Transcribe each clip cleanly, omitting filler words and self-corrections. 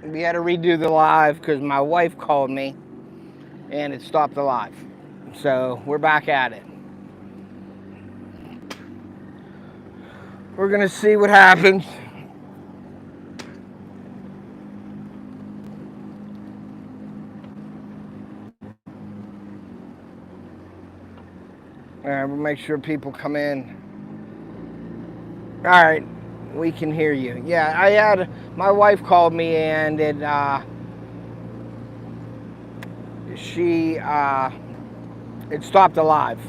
We had to redo the live because my wife called me and it stopped the live. So we're back at it. We're gonna see what happens. All right, we'll make sure people come in. All right, we can hear you. Yeah, my wife called me and it stopped the live.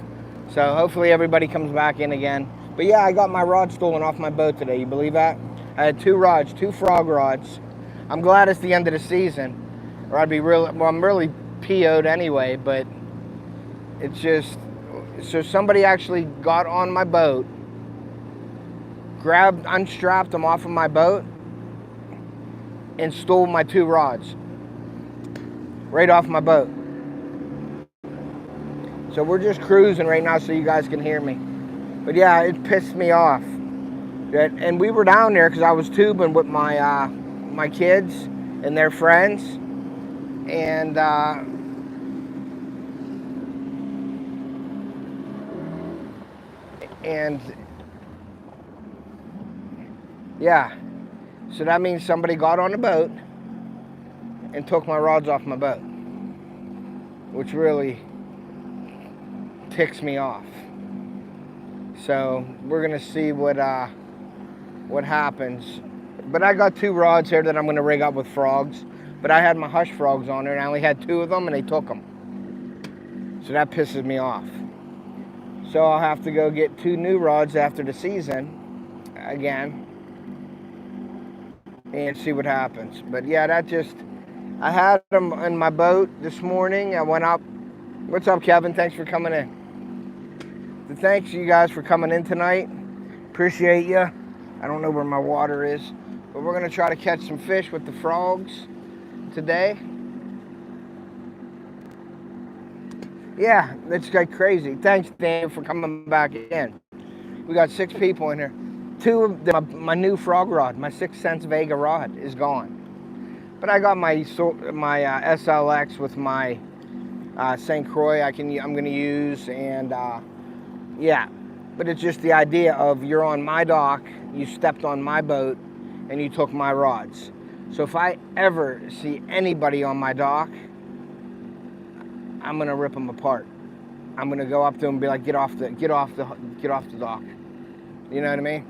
So hopefully everybody comes back in again. But yeah, I got my rod stolen off my boat today. You believe that? I had 2 rods, 2 frog rods. I'm glad it's the end of the season, or I'd be I'm really PO'd anyway, but it's just, so somebody actually got on my boat, unstrapped them off of my boat, and stole my 2 rods right off my boat. So we're just cruising right now so you guys can hear me. But yeah, it pissed me off. And we were down there because I was tubing with my kids and their friends. And yeah, so that means somebody got on a boat and took my rods off my boat, which really ticks me off. So we're gonna see what happens. But I got 2 rods here that I'm gonna rig up with frogs. But I had my hush frogs on there, and I only had 2 of them, and they took them. So that pisses me off. So I'll have to go get 2 new rods after the season again and see what happens. But yeah, I had them in my boat this morning. I went up. What's up, Kevin? Thanks for coming in. Thanks you guys for coming in tonight. Appreciate you. I don't know where my water is, but we're gonna try to catch some fish with the frogs today. Yeah, it's like crazy. Thanks, Dan, for coming back in. We got 6 people in here. 2 of my new frog rod, my 6th Sense Vega rod, is gone. But I got my SLX with my St. Croix I'm gonna use, and yeah. But it's just the idea of you're on my dock, you stepped on my boat, and you took my rods. So if I ever see anybody on my dock, I'm gonna rip them apart. I'm gonna go up to them and be like, get off the dock. You know what I mean?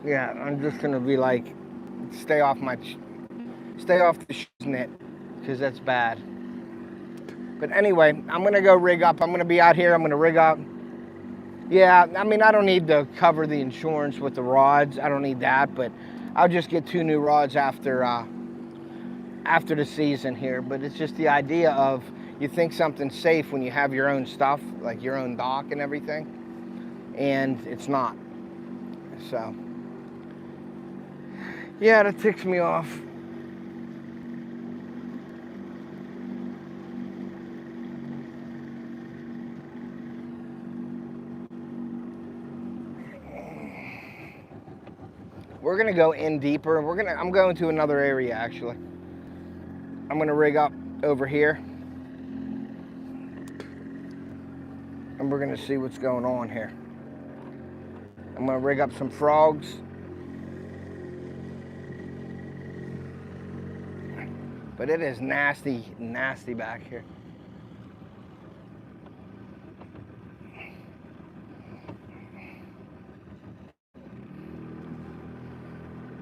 Yeah, I'm just gonna be like, stay off the net, because that's bad. But anyway, I'm gonna go rig up. I'm gonna be out here. I'm gonna rig up. Yeah, I mean, I don't need to cover the insurance with the rods. I don't need that, but I'll just get 2 new rods after the season here. But it's just the idea of, you think something's safe when you have your own stuff, like your own dock and everything, and it's not. So yeah, that ticks me off. We're gonna go in deeper. I'm going to another area actually. I'm gonna rig up over here, and we're gonna see what's going on here. I'm gonna rig up some frogs. But it is nasty, nasty back here.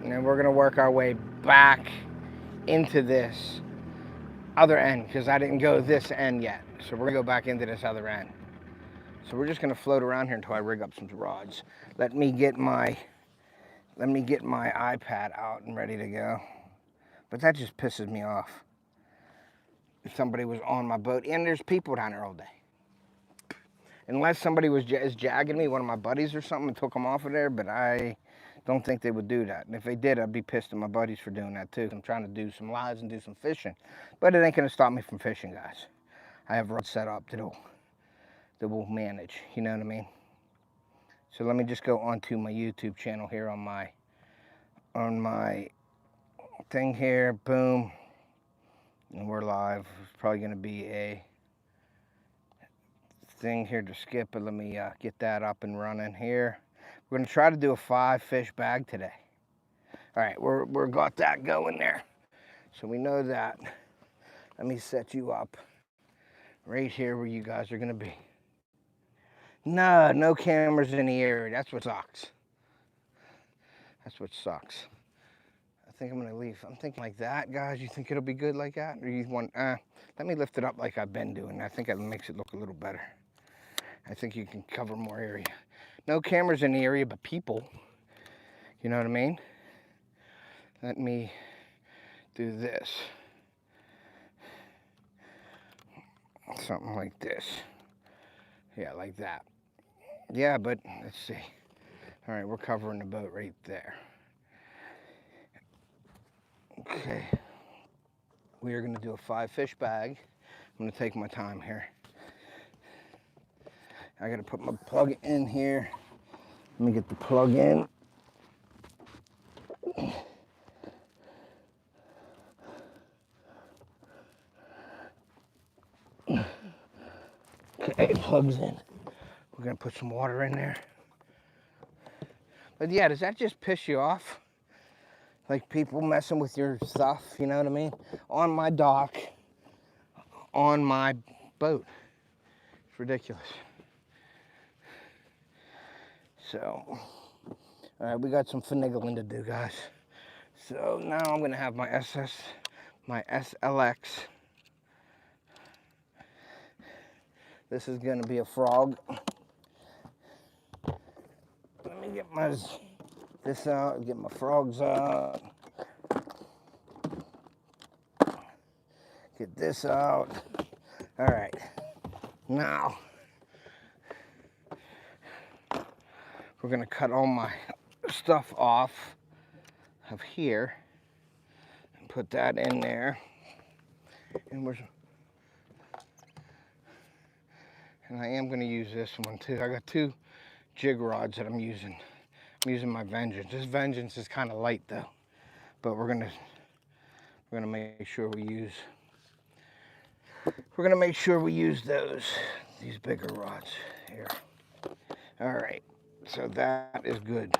And then we're gonna work our way back into this other end, because I didn't go this end yet. So we're gonna go back into this other end. So we're just gonna float around here until I rig up some rods. Let me get my iPad out and ready to go. But that just pisses me off. If somebody was on my boat, and there's people down there all day. Unless somebody is jagging me, one of my buddies or something, and took them off of there, but I don't think they would do that. And if they did, I'd be pissed at my buddies for doing that too. I'm trying to do some lives and do some fishing. But it ain't gonna stop me from fishing, guys. I have rods set up that will manage, you know what I mean? So let me just go onto my YouTube channel here on on my thing here. Boom. And we're live. It's probably going to be a thing here to skip, but let me get that up and running here. We're going to try to do a 5-fish bag today. All right, we're got that going there. So we know that. Let me set you up right here where you guys are going to be. No cameras in the area. That's what sucks. That's what sucks. I think I'm going to leave. I'm thinking like that, guys. You think it'll be good like that? Or you want, let me lift it up like I've been doing. I think it makes it look a little better. I think you can cover more area. No cameras in the area, but people. You know what I mean? Let me do this. Something like this. Yeah, like that. Yeah, but let's see. All right, we're covering the boat right there. Okay. We are going to do a 5-fish bag. I'm going to take my time here. I got to put my plug in here. Let me get the plug in. Okay, plug's in. We're going to put some water in there. But yeah, does that just piss you off? Like people messing with your stuff, you know what I mean? On my dock, on my boat. It's ridiculous. So, all right, we got some finagling to do, guys. So now I'm gonna have my SLX. This is gonna be a frog. Let me get this out, get my frogs out. Get this out. All right, now we're gonna cut all my stuff off of here and put that in there. And I am gonna use this one too. I got 2 jig rods that I'm using. I'm using my Vengeance. This Vengeance is kind of light though, but we're gonna make sure we use. We're gonna make sure we use these bigger rods here. All right, so that is good.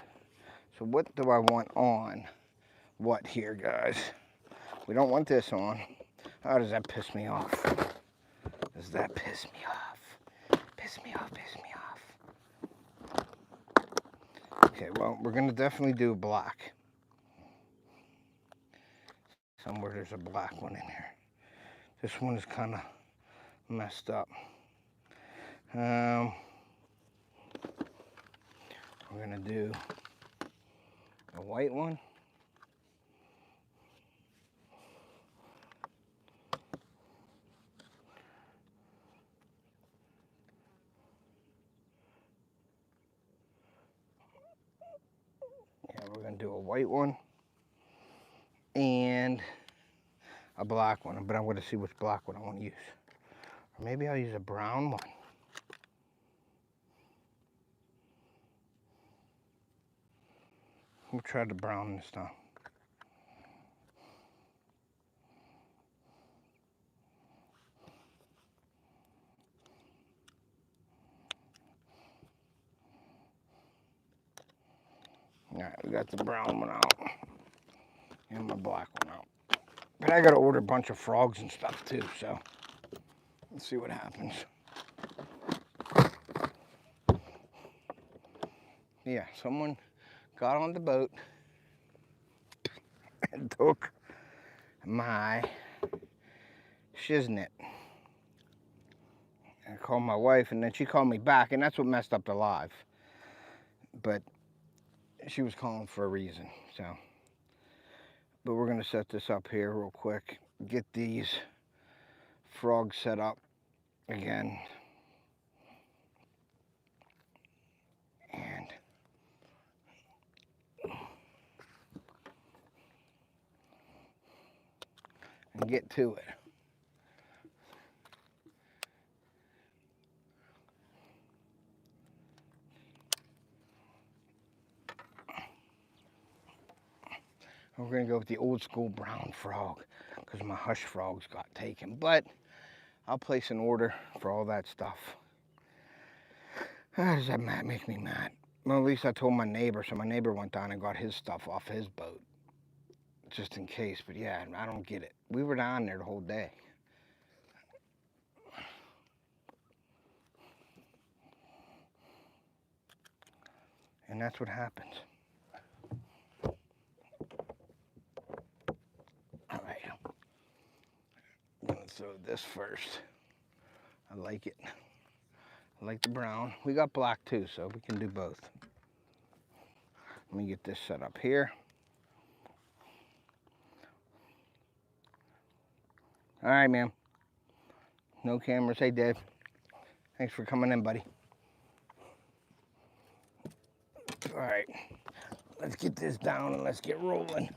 So what do I want on what here, guys? We don't want this on. Oh, does that piss me off? Does that piss me off? Piss me off, piss me off. Okay, well, we're gonna definitely do black. Somewhere there's a black one in here. This one is kind of messed up. We're gonna do a white one. Yeah, we're gonna do a white one and a black one, but I'm gonna see which black one I want to use. Or maybe I'll use a brown one. We'll try the brown this time. All right, we got the brown one out and my black one out. But I gotta order a bunch of frogs and stuff too, so let's see what happens. Yeah, someone got on the boat and took my shiznit. I called my wife and then she called me back, and that's what messed up the live. But she was calling for a reason, so. But we're gonna set this up here real quick, get these frogs set up again. And get to it. We're gonna go with the old school brown frog because my hush frogs got taken. But I'll place an order for all that stuff. Does that make me mad? Well, at least I told my neighbor, so my neighbor went down and got his stuff off his boat, just in case. But yeah, I don't get it. We were down there the whole day. And that's what happens. All right, I'm gonna throw this first. I like it. I like the brown. We got black too, so we can do both. Let me get this set up here. All right, man. No cameras. Hey, Dave. Thanks for coming in, buddy. All right. Let's get this down and let's get rolling.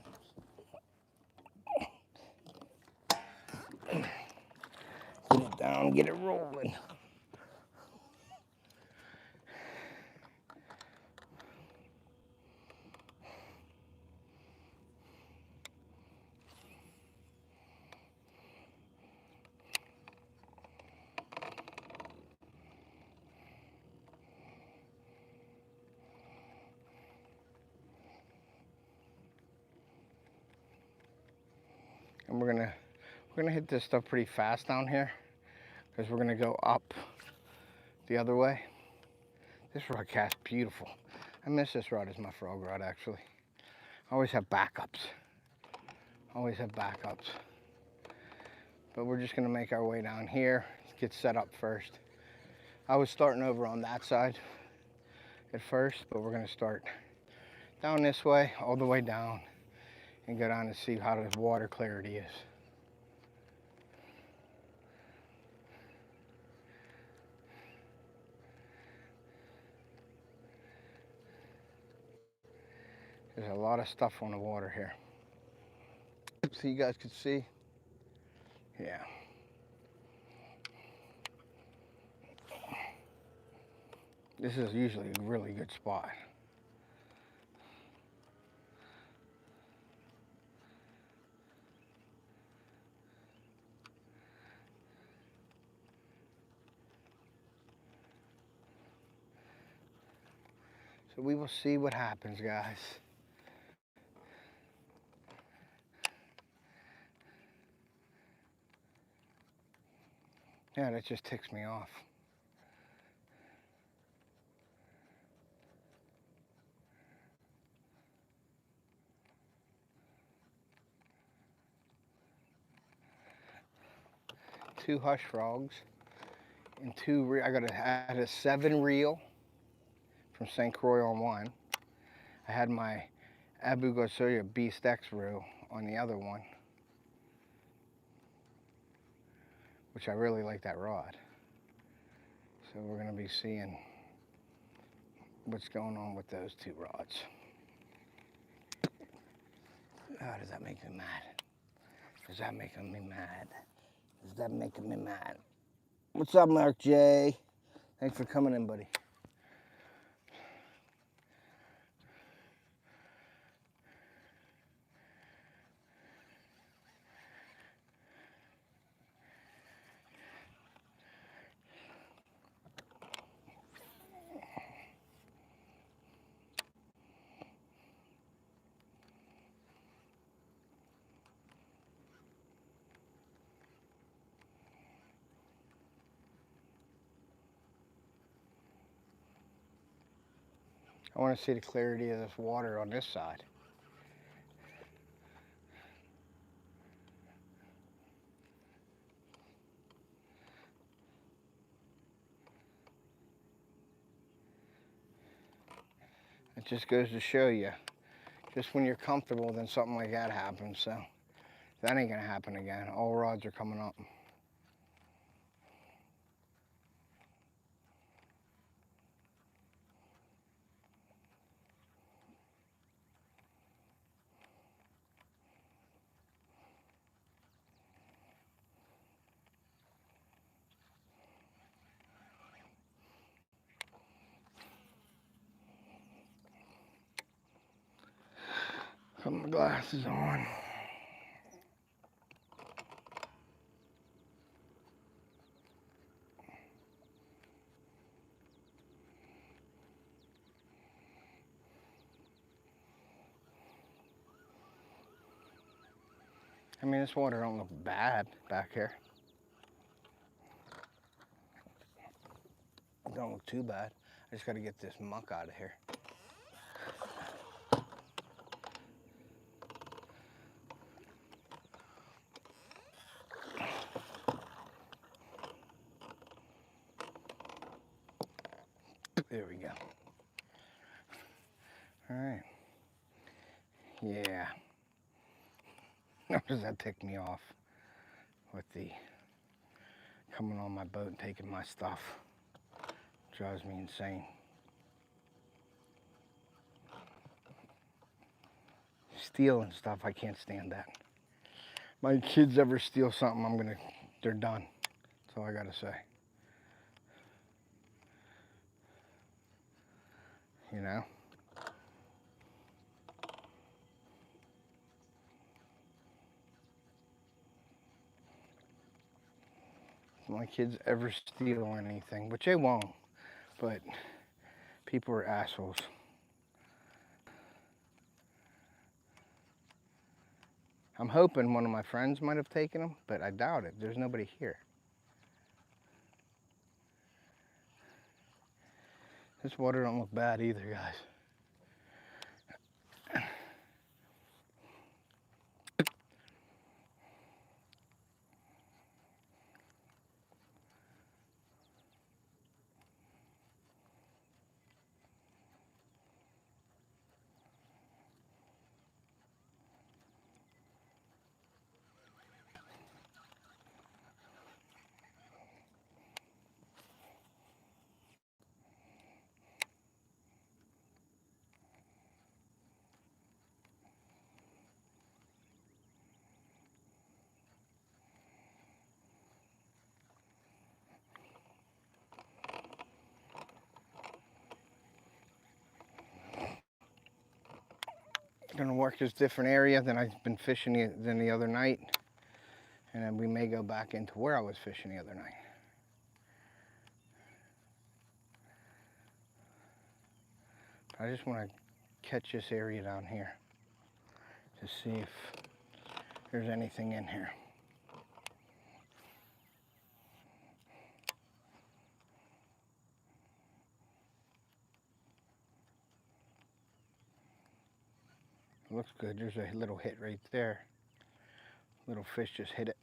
Get it down, get it rolling. And we're gonna hit this stuff pretty fast down here because we're gonna go up the other way. This rod casts beautiful. I miss this rod as my frog rod, actually. I always have backups. Always have backups. But we're just gonna make our way down here, get set up first. I was starting over on that side at first, but we're gonna start down this way, all the way down, and go down and see how the water clarity is. There's a lot of stuff on the water here. So you guys could see. Yeah. This is usually a really good spot. So we will see what happens, guys. Yeah, that just ticks me off. Two hush frogs and two I gotta add a 7 reel from St. Croix on one. I had my Abu Garcia Beast X reel on the other one, which I really like that rod. So we're gonna be seeing what's going on with those two rods. Oh, does that make me mad? Is that making me mad? Is that making me mad? What's up, Mark J? Thanks for coming in, buddy. I want to see the clarity of this water on this side. It just goes to show you, just when you're comfortable, then something like that happens. So that ain't gonna happen again. All rods are coming up. Put my glasses on. I mean, this water don't look bad back here. It don't look too bad. I just got to get this muck out of here. There we go. All right. Yeah. How does that tick me off with the coming on my boat and taking my stuff? Drives me insane. Stealing stuff, I can't stand that. My kids ever steal something, they're done. That's all I gotta say. You know? If my kids ever steal anything, which they won't, but people are assholes. I'm hoping one of my friends might have taken them, but I doubt it. There's nobody here. This water don't look bad either, guys. Gonna work this different area than I've been fishing than the other night, and then we may go back into where I was fishing the other night. I just want to catch this area down here to see if there's anything in here. It looks good. There's a little hit right there. Little fish just hit it.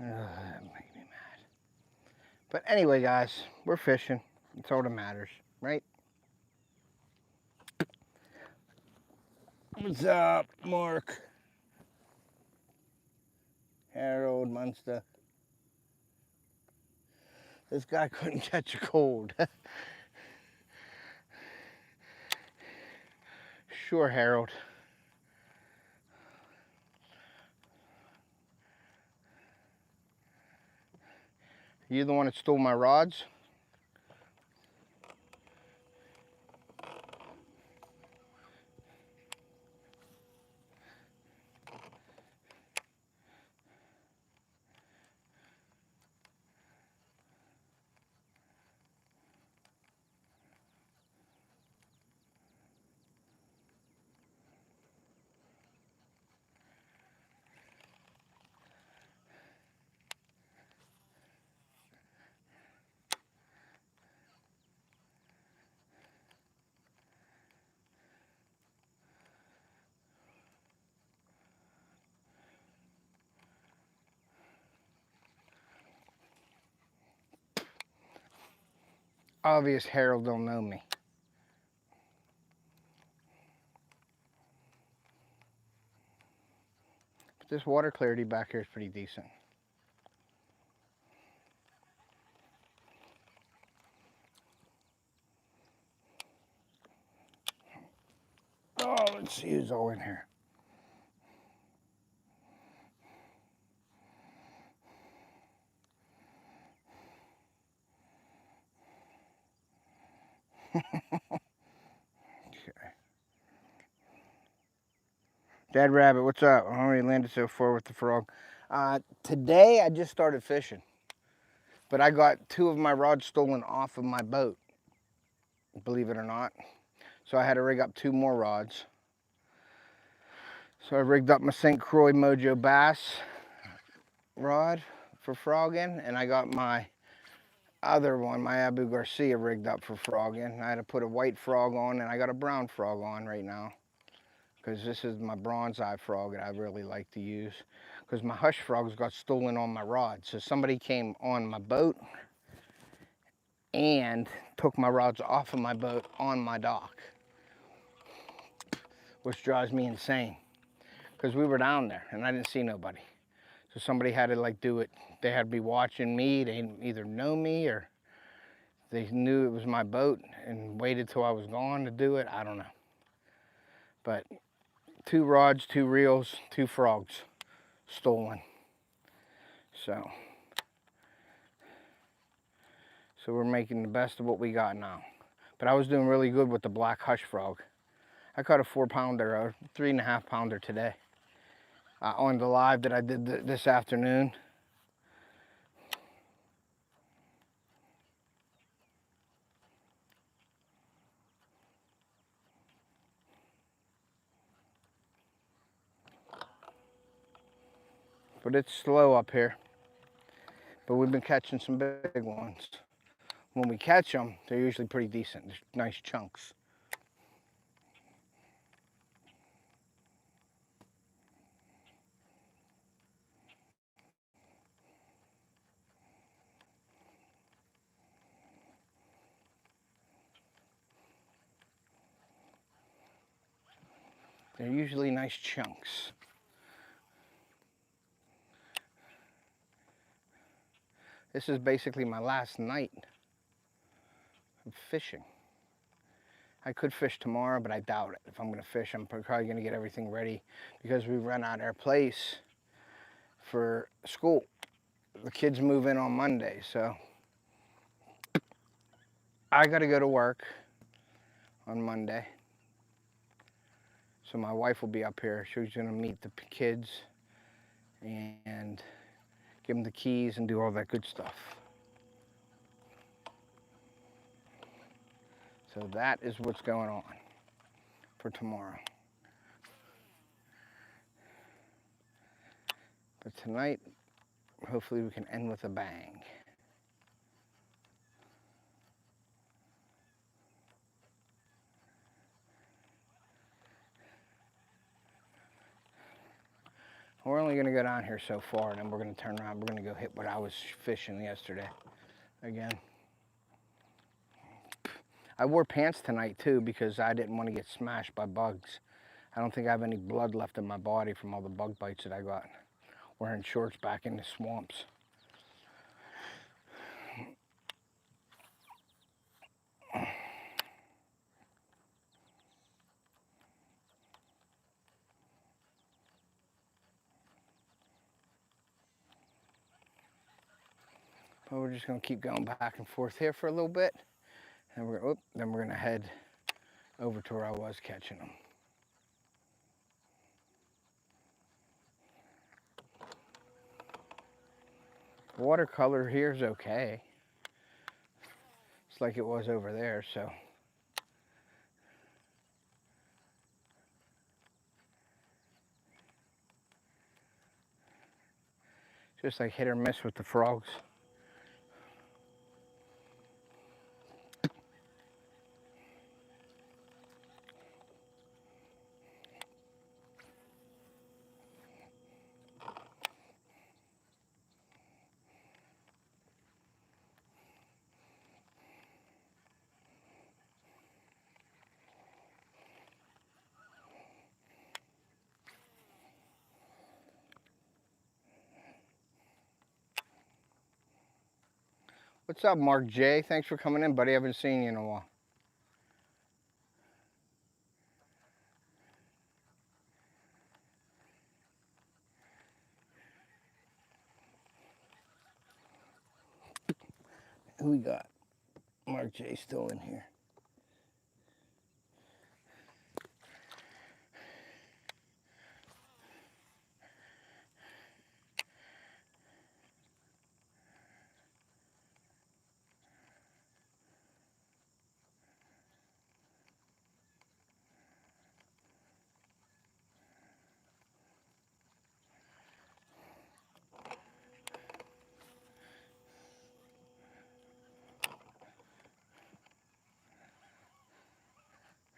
That makes me mad. But anyway, guys, we're fishing. That's all that matters, right? What's up, Mark? Harold Munster. This guy couldn't catch a cold. Sure, Harold. You the one that stole my rods? Obvious Harold don't know me. This water clarity back here is pretty decent. Oh, let's see who's all in here. Okay. Dad Rabbit, what's up? I already landed so far with the frog. Today I just started fishing, but I got 2 of my rods stolen off of my boat, believe it or not. So I had to rig up 2 more rods. So I rigged up my St. Croix Mojo Bass rod for frogging, and I got my other one, my Abu Garcia, rigged up for frogging. I had to put a white frog on, and I got a brown frog on right now, because this is my bronze eye frog that I really like to use, because my hush frogs got stolen on my rod. So somebody came on my boat and took my rods off of my boat on my dock, which drives me insane, because we were down there and I didn't see nobody. So somebody had to like do it. They had to be watching me. They either know me or they knew it was my boat and waited till I was gone to do it. I don't know. But 2 rods, 2 reels, 2 frogs stolen. So we're making the best of what we got now. But I was doing really good with the black hush frog. I caught a 4-pounder, or 3.5-pounder today on the live that I did this afternoon. But it's slow up here. But we've been catching some big ones. When we catch them, they're usually pretty decent. They're nice chunks. They're usually nice chunks. This is basically my last night of fishing. I could fish tomorrow, but I doubt it. If I'm gonna fish, I'm probably gonna get everything ready, because we run out our place for school. The kids move in on Monday, so I gotta go to work on Monday. So my wife will be up here. She's gonna meet the kids and give them the keys and do all that good stuff. So that is what's going on for tomorrow. But tonight, hopefully we can end with a bang. We're only gonna go down here so far, and then we're gonna turn around. We're gonna go hit what I was fishing yesterday again. I wore pants tonight too, because I didn't want to get smashed by bugs. I don't think I have any blood left in my body from all the bug bites that I got wearing shorts back in the swamps. But we're just gonna keep going back and forth here for a little bit, and then we're gonna head over to where I was catching them. Watercolor here is okay. It's like it was over there, so. Just like hit or miss with the frogs. What's up, Mark J? Thanks for coming in, buddy. I haven't seen you in a while. Who we got? Mark J still in here.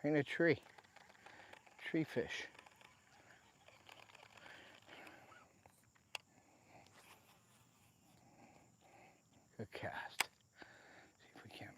In a tree. Tree fish. Good cast. See if we can.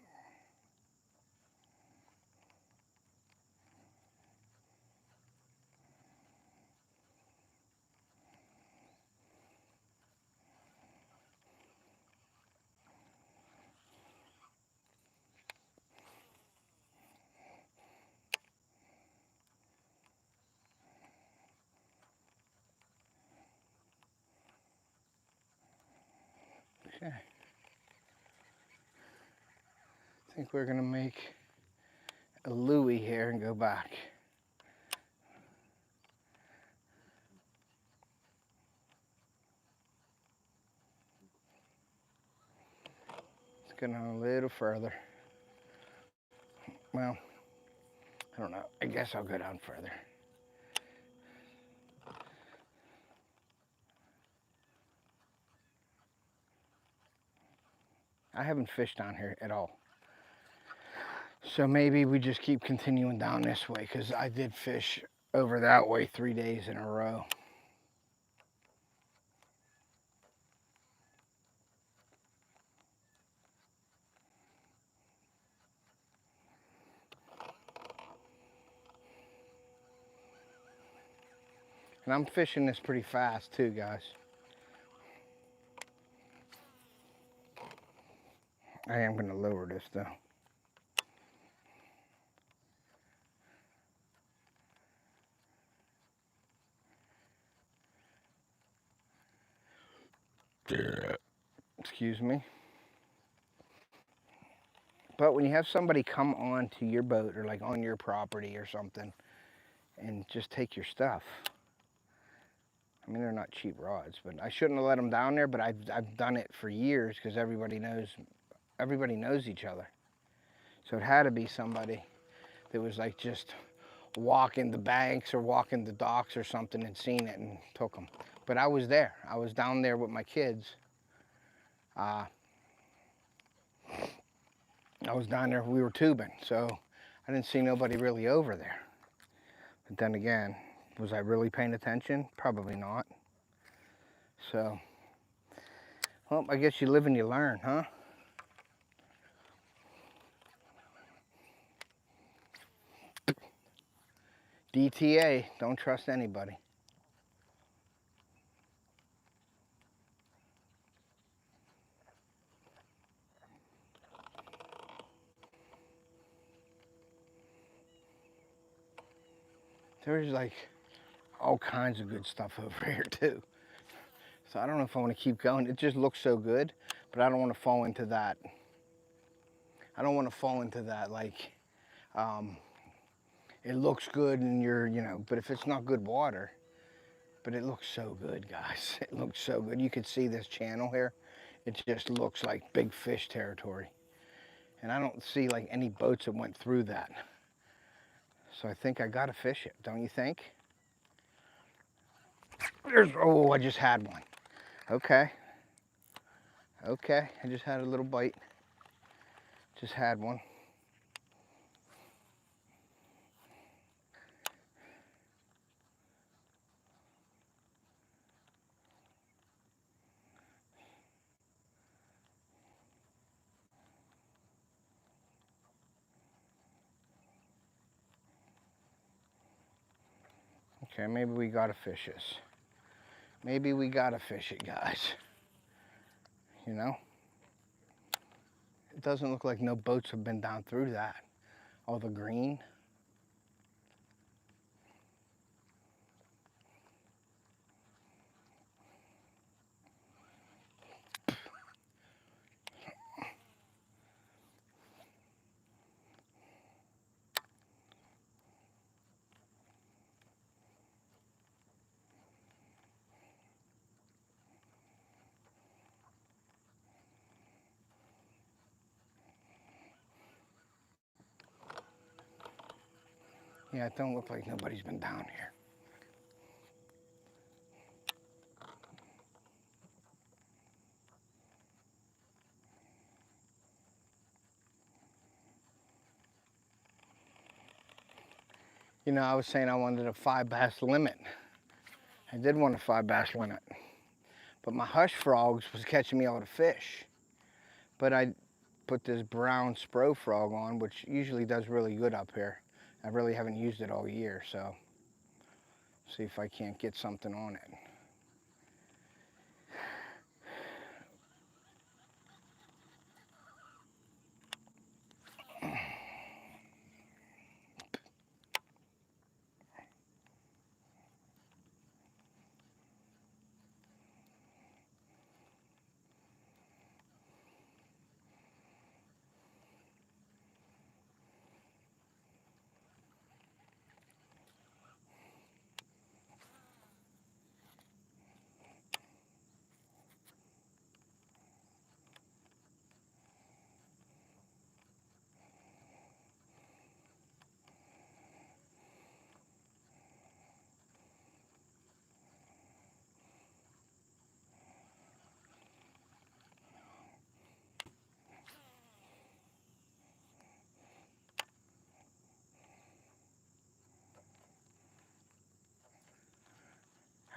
Okay. I think we're gonna make a Louie here and go back. Let's go down a little further. Well, I don't know. I guess I'll go down further. I haven't fished down here at all. So maybe we just keep continuing down this way, because I did fish over that way 3 days in a row. And I'm fishing this pretty fast too, guys. I am going to lower this though. Excuse me. But when you have somebody come on to your boat or like on your property or something and just take your stuff. I mean, they're not cheap rods, but I shouldn't have let them down there, but I've done it for years because everybody knows each other. So it had to be somebody that was like just walking the banks or walking the docks or something and seen it and took them. But I was there. I was down there with my kids. I was down there, we were tubing, so I didn't see nobody really over there. But then again, was I really paying attention? Probably not. So, well, I guess you live and you learn, huh? DTA, don't trust anybody. There's like all kinds of good stuff over here too. So I don't know if I want to keep going. It just looks so good, but I don't want to fall into that. I don't want to fall into that like, it looks good and you're, but if it's not good water, but it looks so good, guys. It looks so good. You could see this channel here. It just looks like big fish territory. And I don't see like any boats that went through that. So I think I gotta fish it, don't you think? Oh, I just had one. Okay. Okay, I just had a little bite. Just had one. Okay, maybe we gotta fish this. Maybe we gotta fish it, guys. You know? It doesn't look like no boats have been down through that. All the green. Yeah, it don't look like nobody's been down here. You know, I was saying I wanted a 5 bass limit. I did want a 5 bass limit. But my hush frogs was catching me all the fish. But I put this brown spro frog on, which usually does really good up here. I really haven't used it all year, so see if I can't get something on it.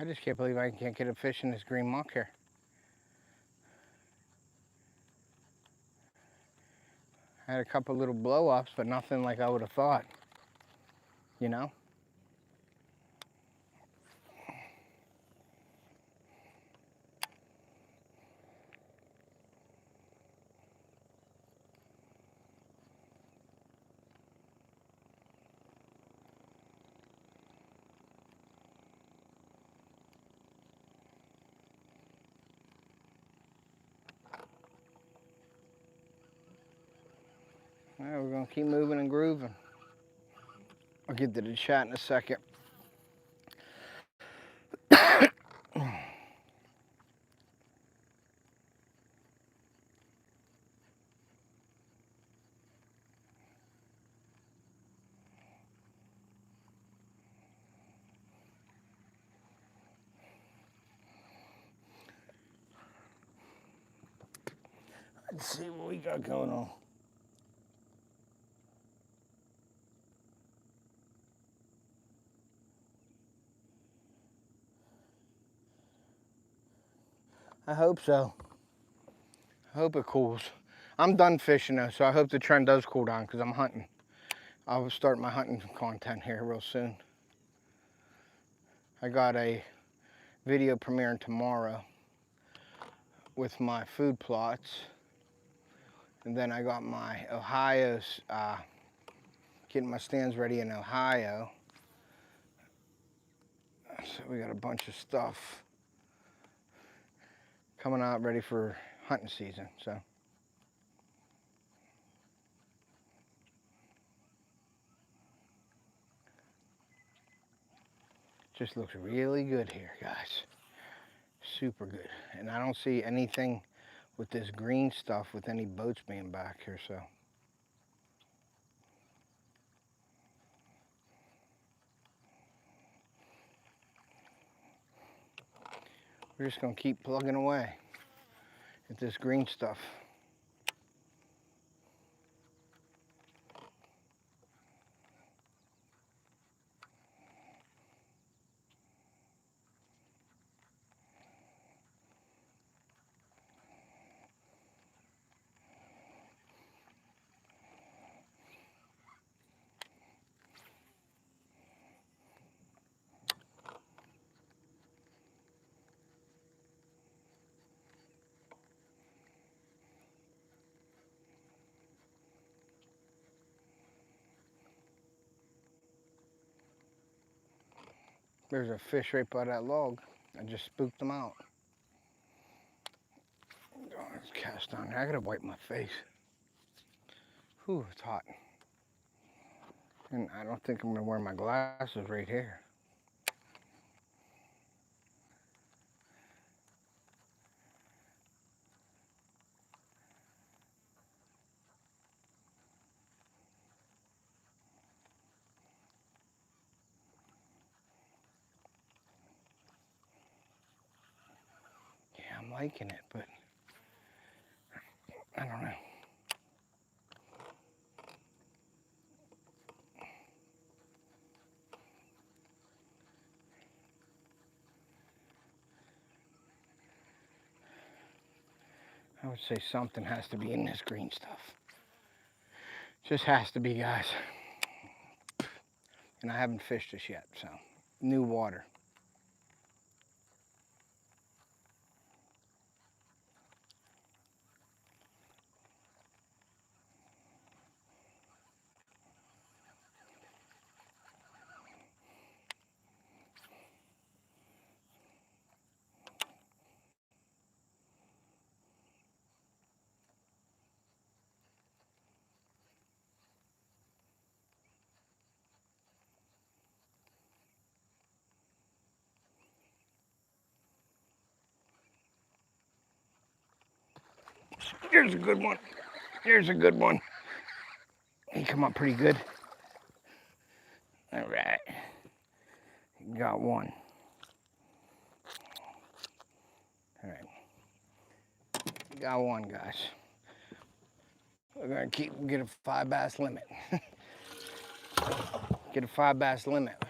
I just can't believe I can't get a fish in this green muck here. I had a couple little blow-ups, but nothing like I would have thought, you know? All right, we're gonna keep moving and grooving. I'll get to the chat in a second. Let's see what we got going on. I hope so. I hope it cools. I'm done fishing though, so I hope the trend does cool down because I'm hunting. I'll start my hunting content here real soon. I got a video premiering tomorrow with my food plots. And then I got my Ohio's, getting my stands ready in Ohio. So we got a bunch of stuff coming out ready for hunting season, so. Just looks really good here, guys. Super good. And I don't see anything with this green stuff with any boats being back here, so. We're just gonna keep plugging away at this green stuff. There's a fish right by that log. I just spooked them out. Oh, it's cast on. I gotta wipe my face. Whew, it's hot. And I don't think I'm gonna wear my glasses right here. Yeah, I'm liking it, but I don't know. I would say something has to be in this green stuff. Just has to be, guys. And I haven't fished this yet, so new water. Here's a good one. Here's a good one. He come up pretty good. All right. Got one. All right. Got one, guys. We're gonna get a 5 bass limit. Get a 5 bass limit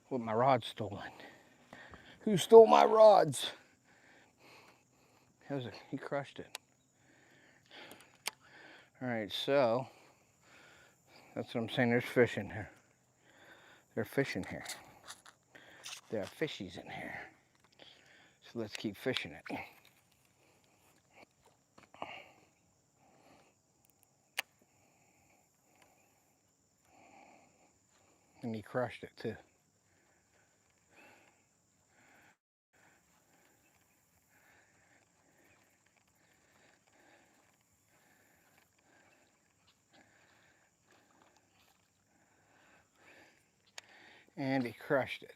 with my rod stolen. Who stole my rods? He crushed it. All right, so that's what I'm saying. There's fish in here. There's fish in here. There are fishies in here. So let's keep fishing it. And he crushed it too. And he crushed it.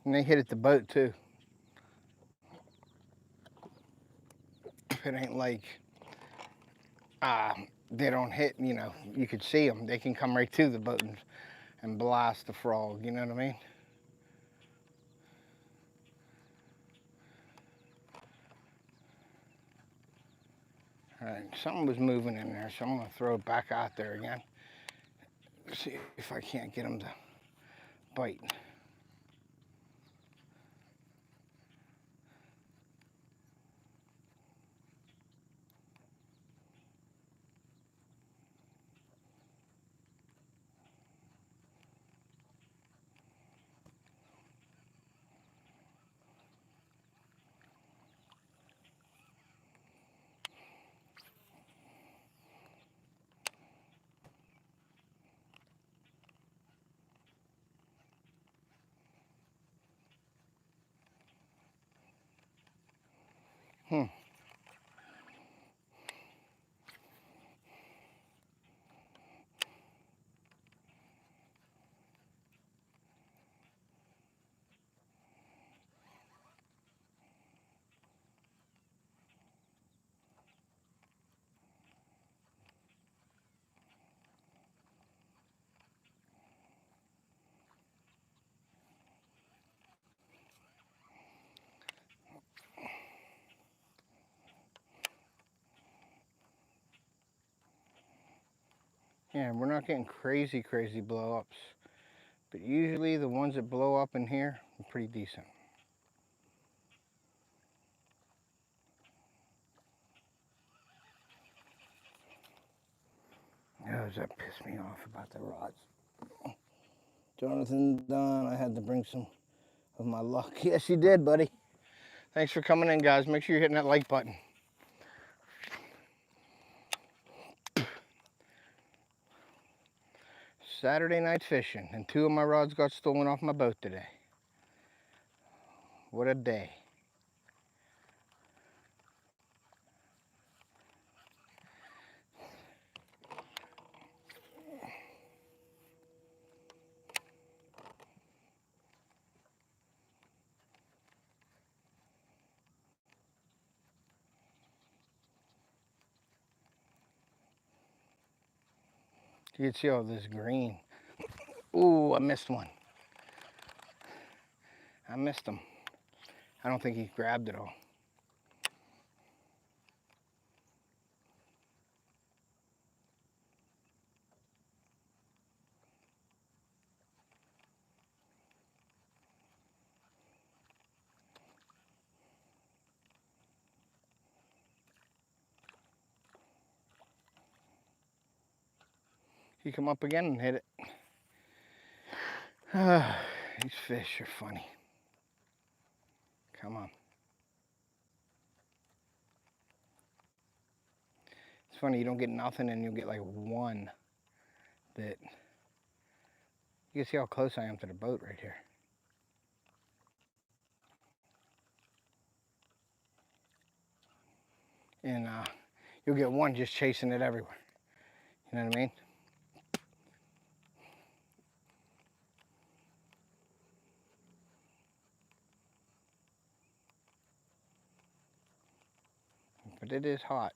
And they hit at the boat too. It ain't like they don't hit, you know, you could see them. They can come right to the boat and blast the frog, you know what I mean? All right, something was moving in there, so I'm gonna throw it back out there again. See if I can't get them to bite. Yeah, we're not getting crazy blow-ups, but usually the ones that blow up in here are pretty decent. Oh, does that piss me off about the rods? Jonathan Don, I had to bring some of my luck. Yes, you did, buddy. Thanks for coming in, guys. Make sure you're hitting that like button. Saturday night fishing, and 2 of my rods got stolen off my boat today. What a day. You can see all this green. Ooh, I missed one. I missed him. I don't think he grabbed it all. He come up again and hit it. These fish are funny. Come on. It's funny, you don't get nothing and you'll get like one that... You can see how close I am to the boat right here. And you'll get one just chasing it everywhere. You know what I mean? But it is hot.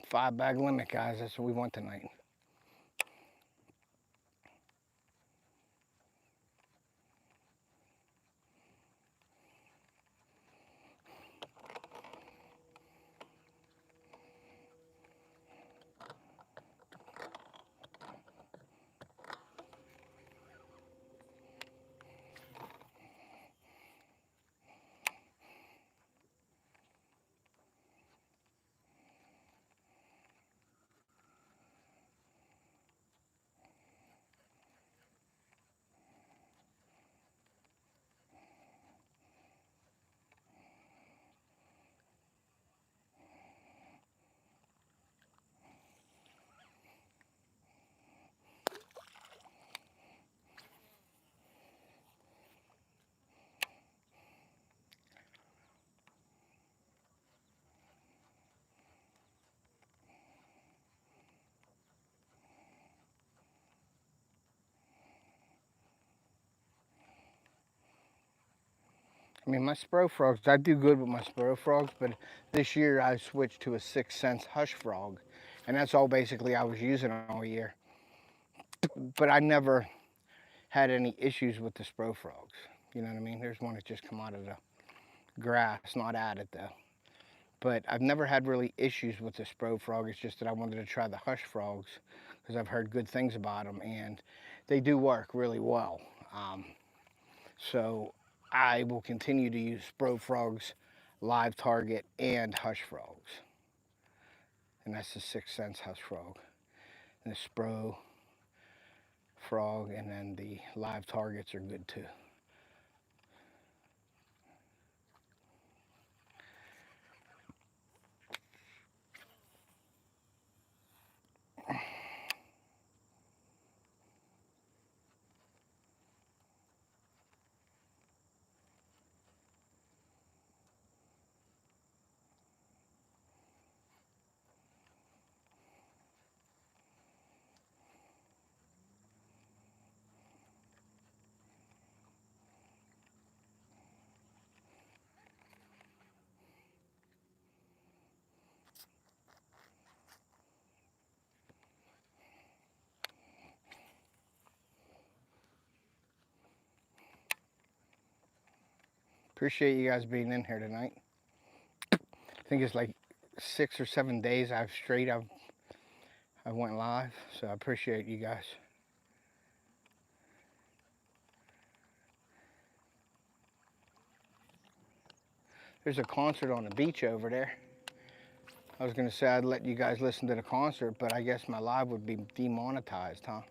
Five bag limit, guys. That's what we want tonight. I mean, my Spro frogs, I do good with my Spro frogs, but this year I switched to a 6 cents Hush frog, and that's all basically I was using all year. But I never had any issues with the Spro frogs. You know what I mean? There's one that just come out of the grass, not added though. But I've never had really issues with the Spro frog. It's just that I wanted to try the Hush frogs because I've heard good things about them, and they do work really well. So I will continue to use Spro frogs, live target, and Hush frogs. And that's the 6 cents Hush frog. And the Spro frog and then the live targets are good too. Appreciate you guys being in here tonight. I think it's like 6 or 7 days I went live, so I appreciate you guys. There's a concert on the beach over there. I was gonna say I'd let you guys listen to the concert, but I guess my live would be demonetized, huh?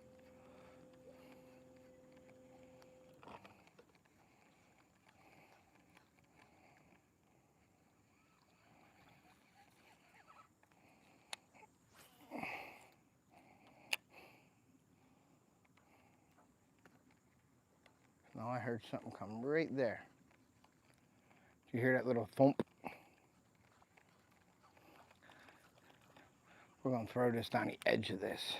No, I heard something come right there. Did you hear that little thump? We're gonna throw this down the edge of this.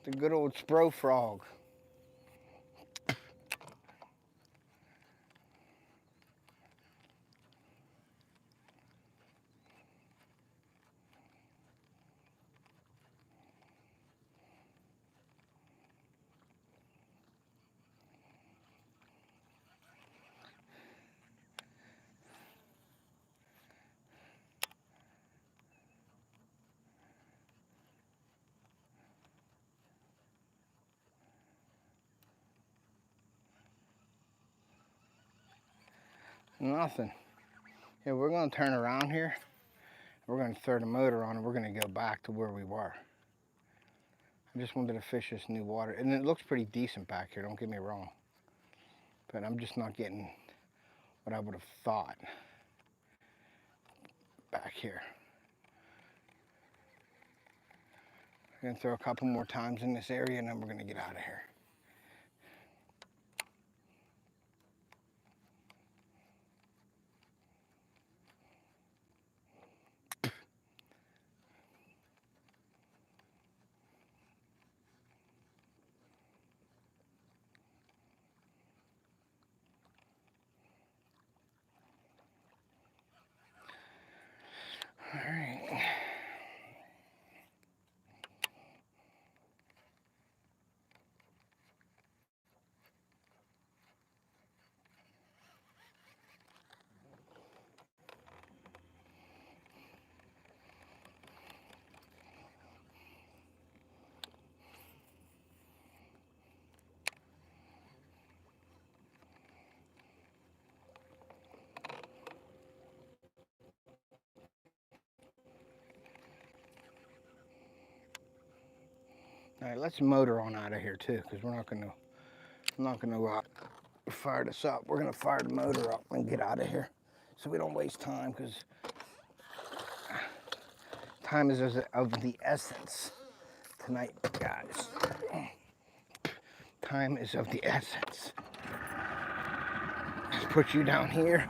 The good old Spro frog. Nothing. Yeah, we're gonna turn around here. We're gonna throw the motor on and we're gonna go back to where we were. I just wanted to fish this new water. And it looks pretty decent back here, don't get me wrong. But I'm just not getting what I would have thought back here. We're gonna throw a couple more times in this area and then we're gonna get out of here. All right. All right, let's motor on out of here too, because I'm not gonna fire this up. We're gonna fire the motor up and get out of here, so we don't waste time, because time is of the essence tonight, guys. Time is of the essence. Just put you down here.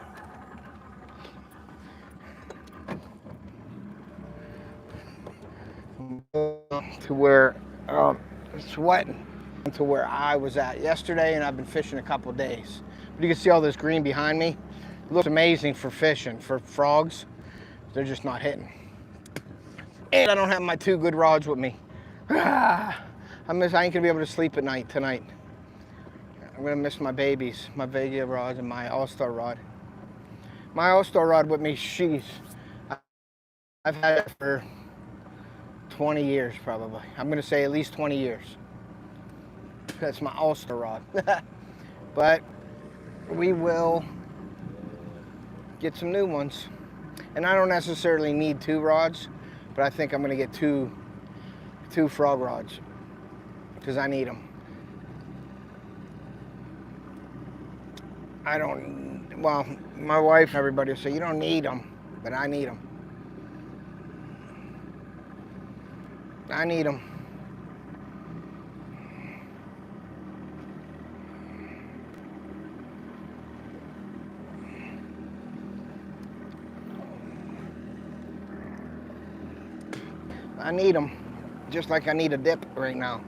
To where sweating to where I was at yesterday, and I've been fishing a couple days. But you can see all this green behind me. It looks amazing for fishing, for frogs. They're just not hitting. And I don't have my 2 good rods with me. I ain't gonna be able to sleep at night tonight. I'm gonna miss my babies, my Vega rods and my All-Star rod. My All-Star rod with me, I've had it for 20 years probably. I'm gonna say at least 20 years. That's my All-Star rod. But we will get some new ones. And I don't necessarily need 2 rods, but I think I'm gonna get two frog rods, because I need them. Well, my wife and everybody will say, you don't need them, but I need them. I need them. I need them, just like I need a dip right now.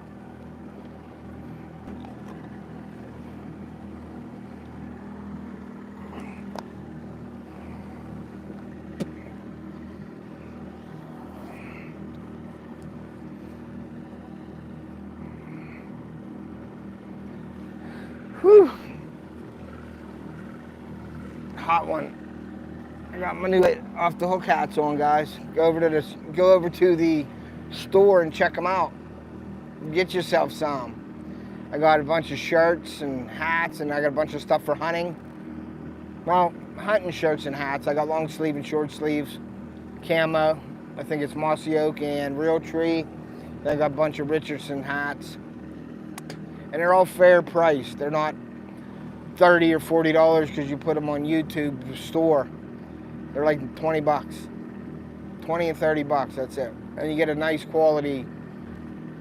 Whew. Hot one. I got my new Off the Hook hats on, guys. Go over to the store and check them out. Get yourself some. I got a bunch of shirts and hats, and I got a bunch of stuff for hunting. Well, hunting shirts and hats. I got long sleeve and short sleeves, camo. I think it's mossy oak and real tree. Then I got a bunch of Richardson hats. And they're all fair price. They're not $30 or $40 because you put them on YouTube store. They're like 20 bucks. 20 and 30 bucks, that's it. And you get a nice quality,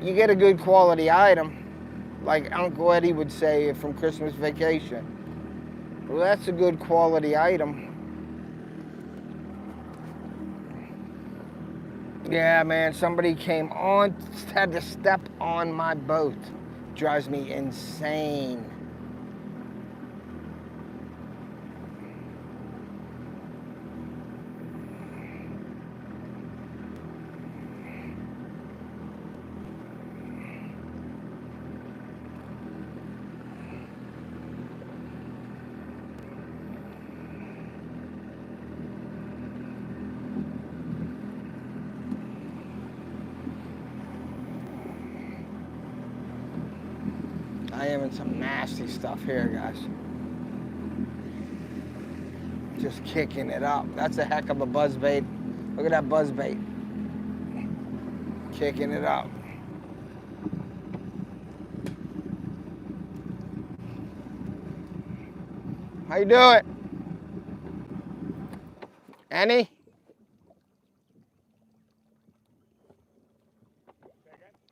you get a good quality item, like Uncle Eddie would say from Christmas Vacation. Well, that's a good quality item. Yeah, man, somebody came on, had to step on my boat. Drives me insane. I am in some nasty stuff here, guys. Just kicking it up. That's a heck of a buzzbait. Look at that buzzbait. Kicking it up. How you doing? Any?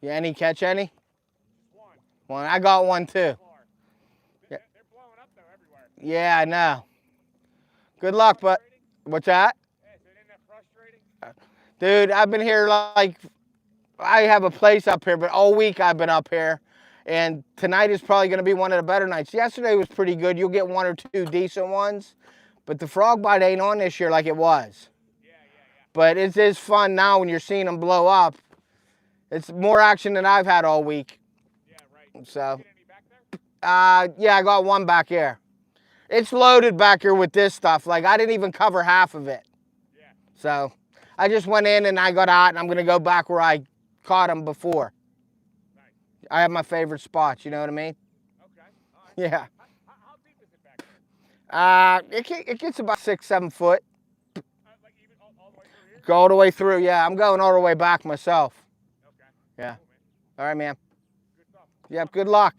You any catch any? One. I got one too. They're blowing up though everywhere. Yeah, I know. Good luck, but what's that? Yeah, so isn't that frustrating? Dude, I've been here like, I have a place up here, but all week I've been up here. And tonight is probably going to be one of the better nights. Yesterday was pretty good. You'll get 1 or 2 decent ones. But the frog bite ain't on this year like it was. Yeah. But it is fun now when you're seeing them blow up. It's more action than I've had all week. Yeah, right. So, Did you get any back there? yeah, I got one back here. It's loaded back here with this stuff. Like, I didn't even cover half of it. Yeah. So, I just went in and I got out, and I'm going to go back where I caught them before. Nice. I have my favorite spots, you know what I mean? Okay. All right. Yeah. How deep is it back there? It gets about 6-7 foot. Like even all the way through here? Go all the way through, yeah. I'm going all the way back myself. Okay. Yeah. Cool, All right, man. Good stuff. Yep, good luck.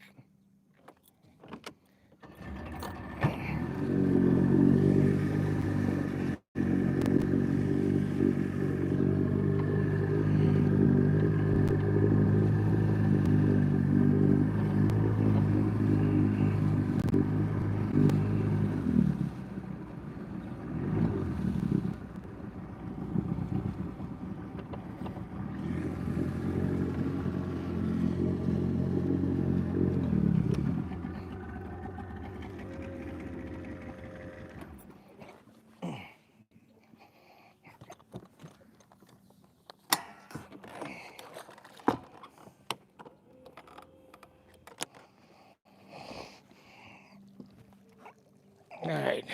All right.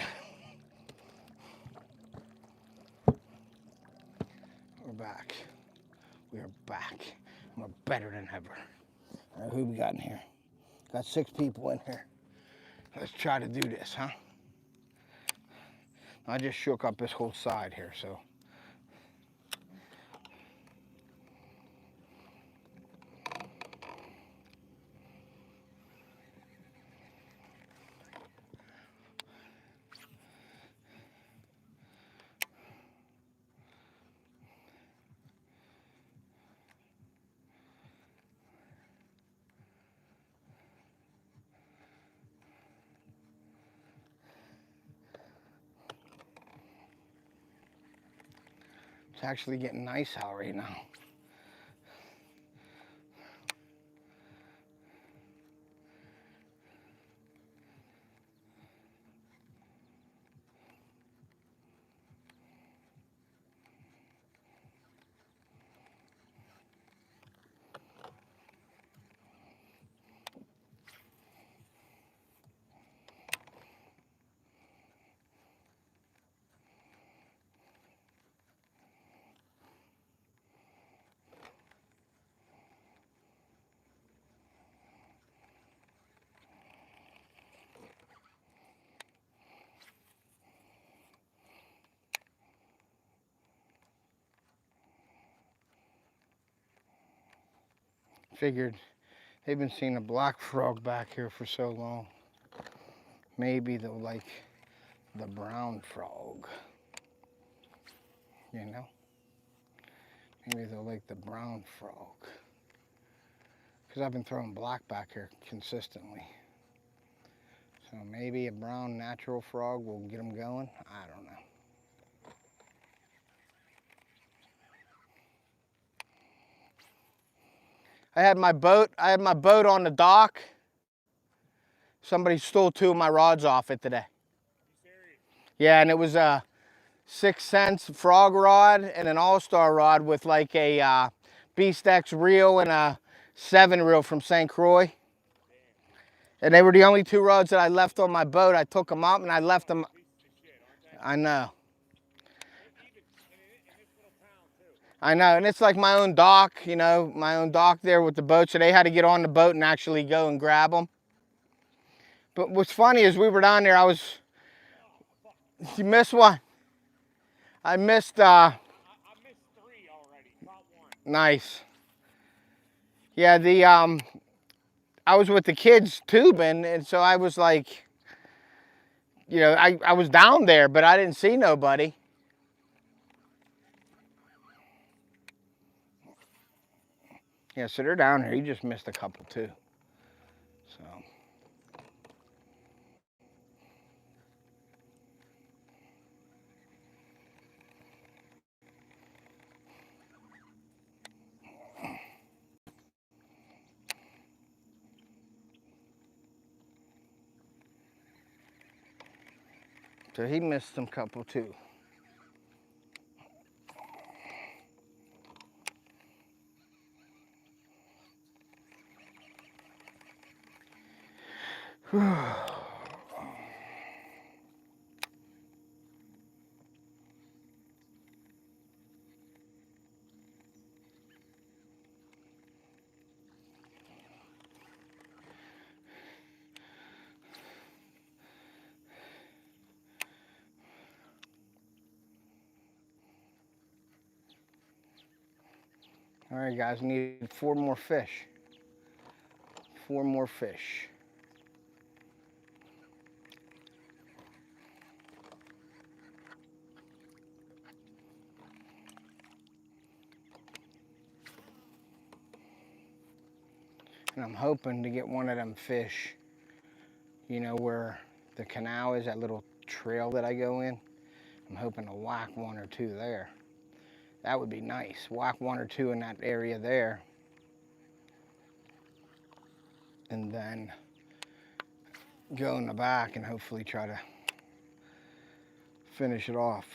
We're back. We are back. We're better than ever. All right, who we got in here? Got 6 people in here. Let's try to do this, huh? I just shook up this whole side here, so. It's actually getting nice out right now. Figured they've been seeing a black frog back here for so long. Maybe they'll like the brown frog. You know? Maybe they'll like the brown frog. Because I've been throwing black back here consistently. So maybe a brown natural frog will get them going. I don't know. I had my boat on the dock. Somebody stole 2 of my rods off it today. Yeah, and it was a 6 cents frog rod and an all-star rod with like a Beast X reel and a 7 reel from St. Croix. And they were the only 2 rods that I left on my boat. I took them up and I left them. I know. I know, and it's like my own dock, you know, my own dock there with the boat, so they had to get on the boat and actually go and grab them. But what's funny is we were down there, you missed one. I missed, I missed 3 already, caught 1. Nice. Yeah, I was with the kids tubing, and so I was like, you know, I was down there, but I didn't see nobody. Yeah, so they're down here. You just missed a couple too. So. So he missed some couple too. All right, guys, need 4 more fish. 4 more fish. And I'm hoping to get one of them fish, you know, where the canal is, that little trail that I go in. I'm hoping to whack 1 or 2 there. That would be nice. Whack 1 or 2 in that area there. And then go in the back and hopefully try to finish it off.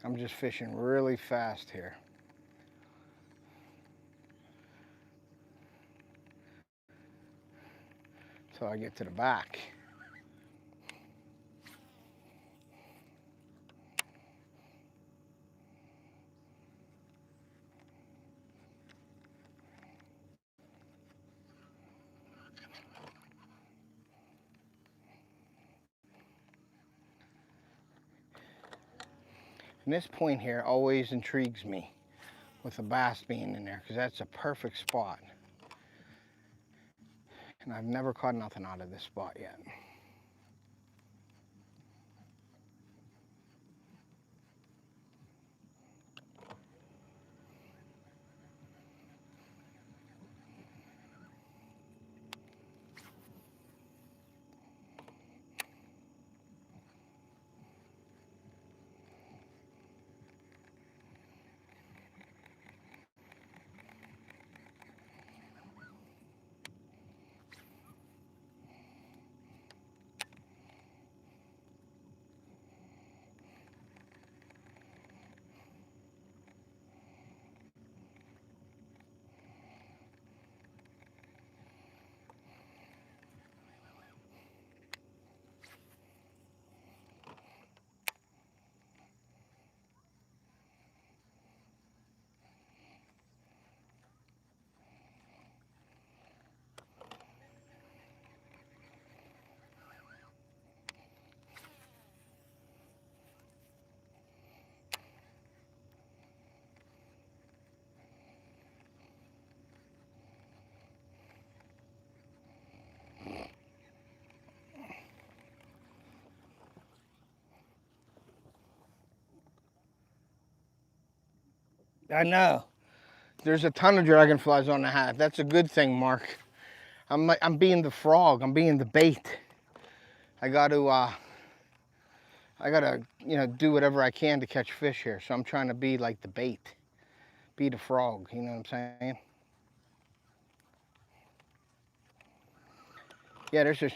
I'm just fishing really fast here. Till I get to the back. And this point here always intrigues me with the bass being in there, because that's a perfect spot. And I've never caught nothing out of this spot yet. I know. There's a ton of dragonflies on the hat. That's a good thing, Mark. I'm being the frog. I'm being the bait. I gotta, you know, do whatever I can to catch fish here. So I'm trying to be like the bait. Be the frog, you know what I'm saying? Yeah, there's a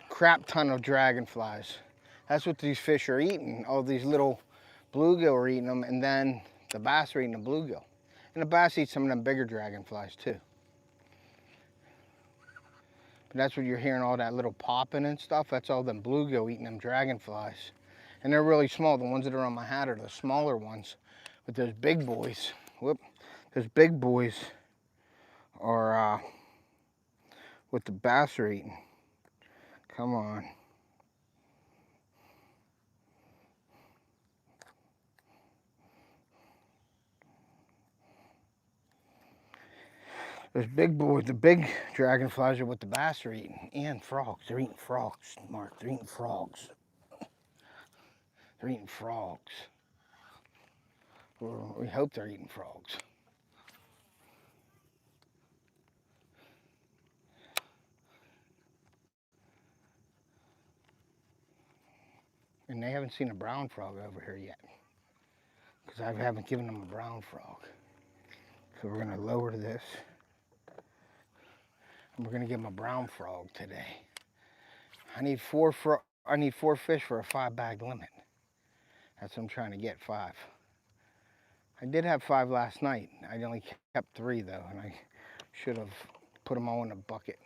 crap ton of dragonflies. That's what these fish are eating. All these little bluegill are eating them, and then the bass are eating the bluegill. And the bass eat some of them bigger dragonflies too. But that's what you're hearing, all that little popping and stuff. That's all them bluegill eating them dragonflies. And they're really small. The ones that are on my hat are the smaller ones. But those big boys, those big boys are what the bass are eating. Come on. Those big boys, the big dragonflies are what the bass are eating. And frogs. They're eating frogs, Mark. They're eating frogs. They're eating frogs. Or we hope they're eating frogs. And they haven't seen a brown frog over here yet, because I haven't given them a brown frog. So we're gonna lower this, and we're gonna give them a brown frog today. I need four fish for a 5-bag limit. That's what I'm trying to get, 5. I did have 5 last night. I only kept 3 though, and I should have put them all in a bucket.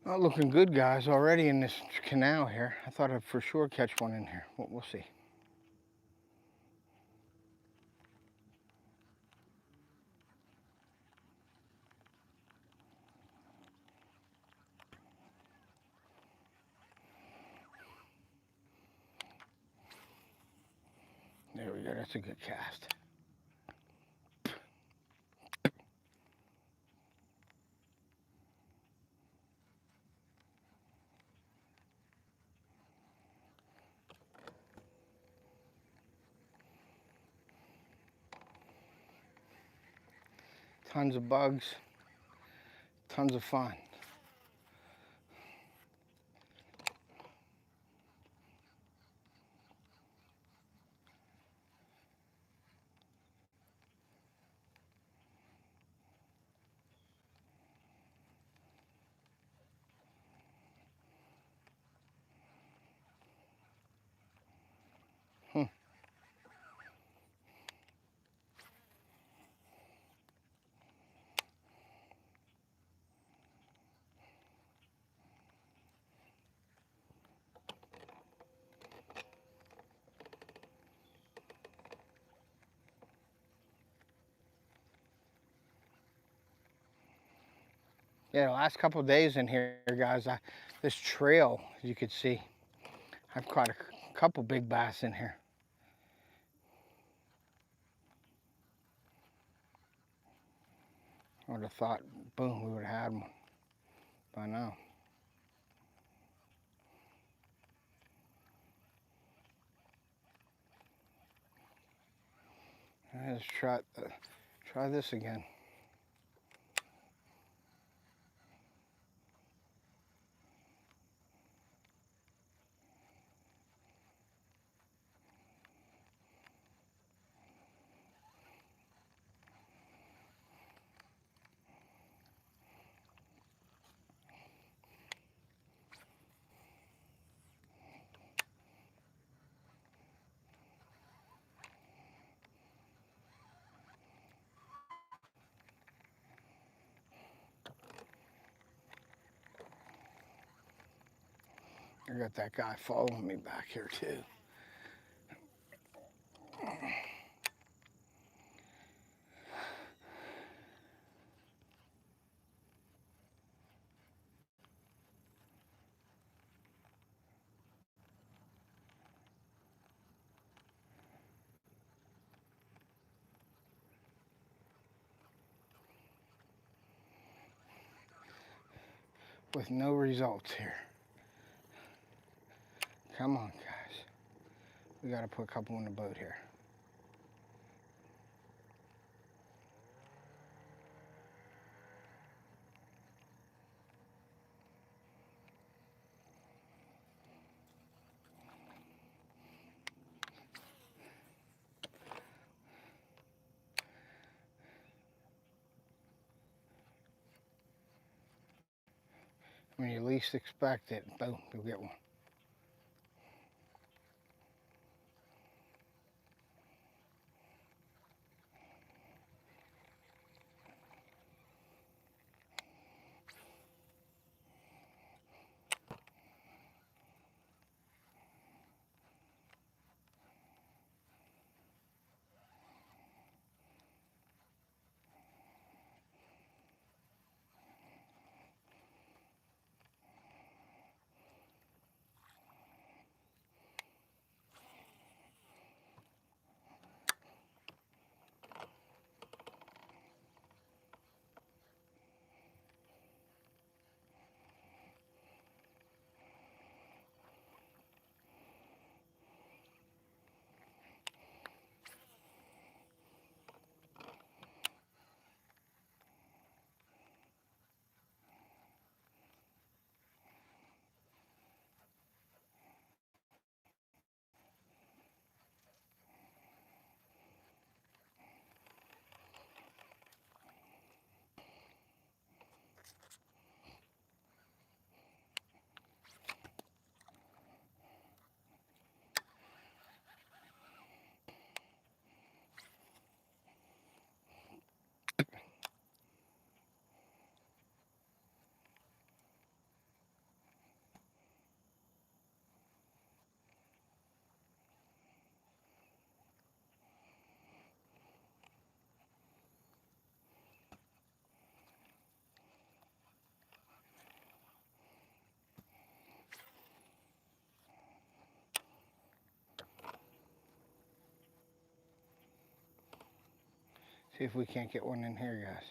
Not looking good, guys, already in this canal here. I thought I'd for sure catch one in here. We'll see. There we go. That's a good cast. Tons of bugs. Tons of fun. Yeah, the last couple of days in here, guys, this trail, as you can see, I've caught a couple big bass in here. I would have thought, boom, we would have had one by now. Let's try this again. I got that guy following me back here too. With no results here. Come on, guys. We got to put a couple in the boat here. When you least expect it, boom, you'll get one. See if we can't get one in here, guys.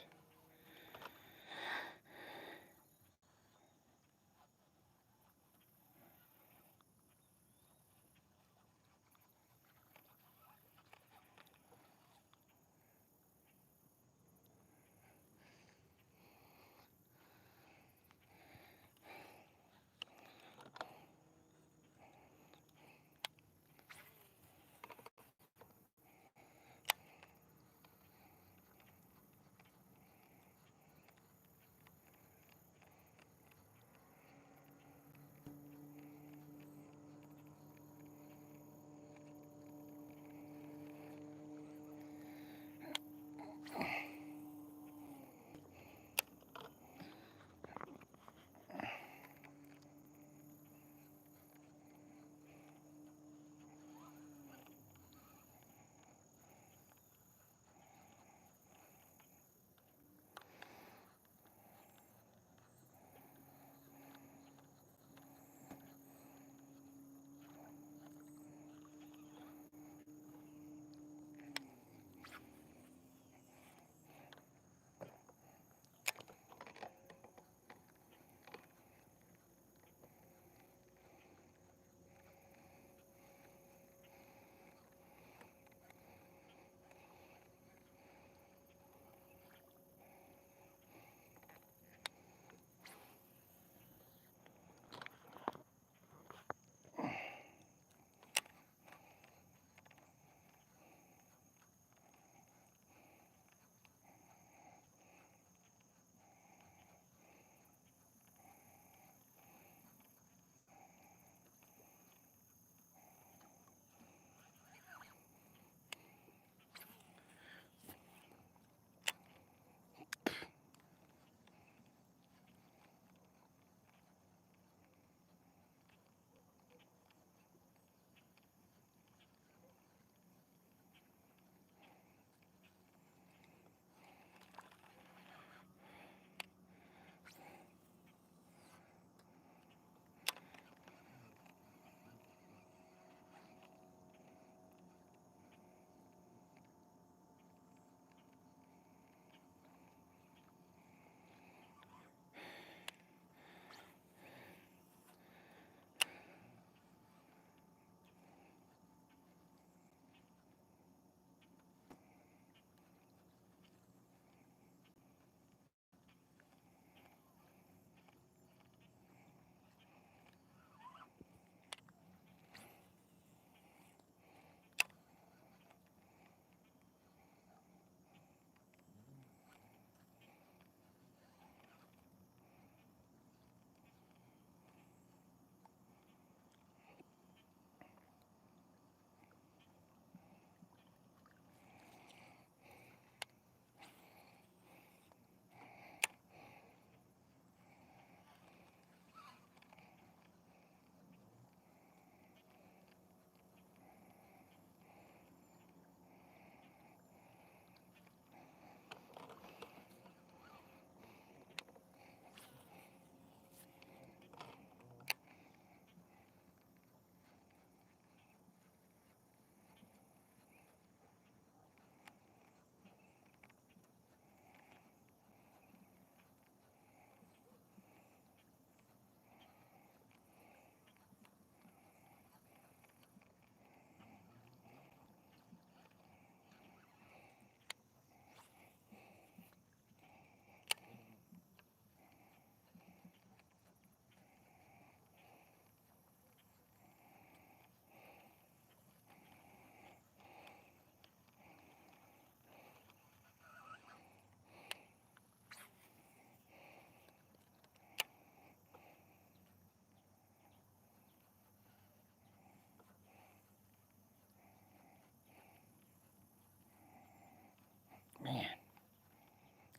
Man,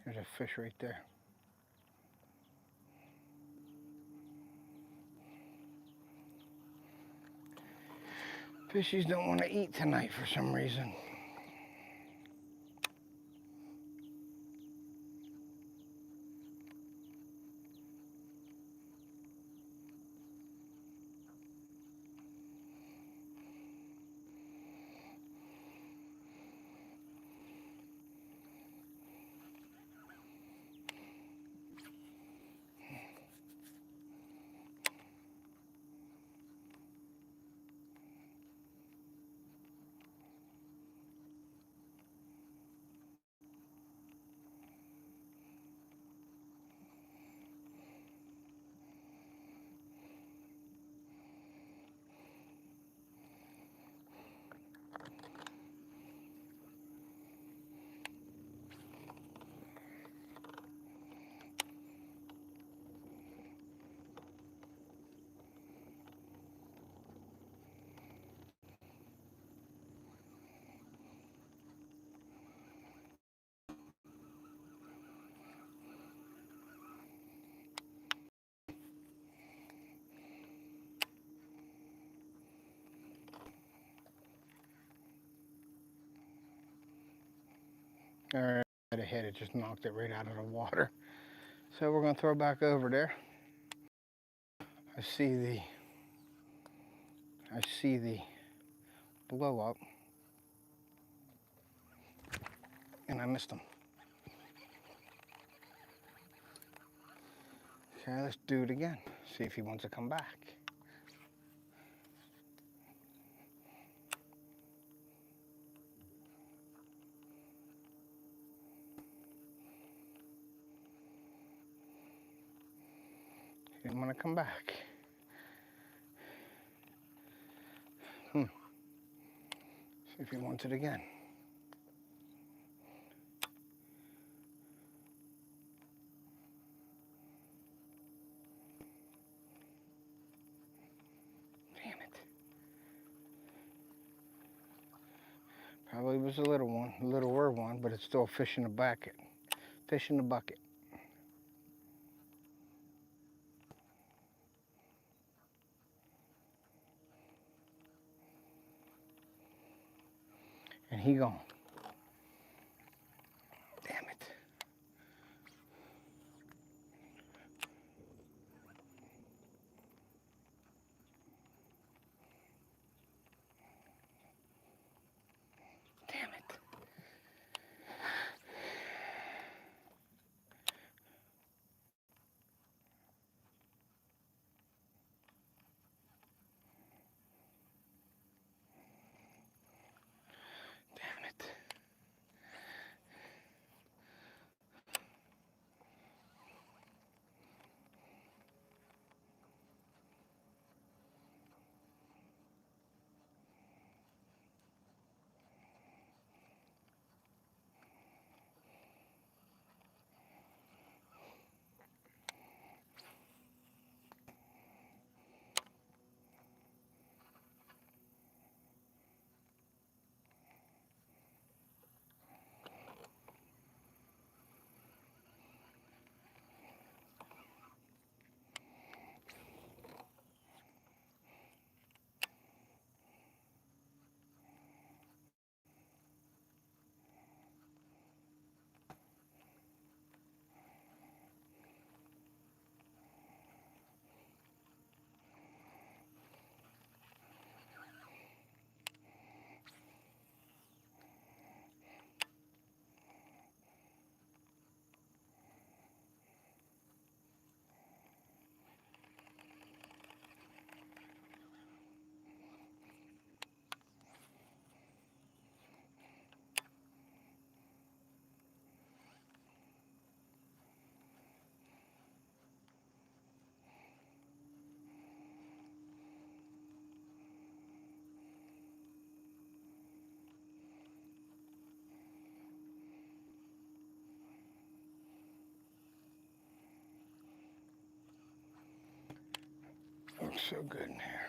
there's a fish right there. Fishies don't want to eat tonight for some reason. All right, it hit it, just knocked it right out of the water. So we're gonna throw back over there. I see the blow up, and I missed him. Okay, let's do it again. See if he wants to come back. He didn't want to come back. See if he wants it again. Damn it. Probably was a little one, a littler one, but it's still a fish in the bucket. Fish in the bucket. And he gone. Damn it. Damn it. Damn it. Looks so good in here.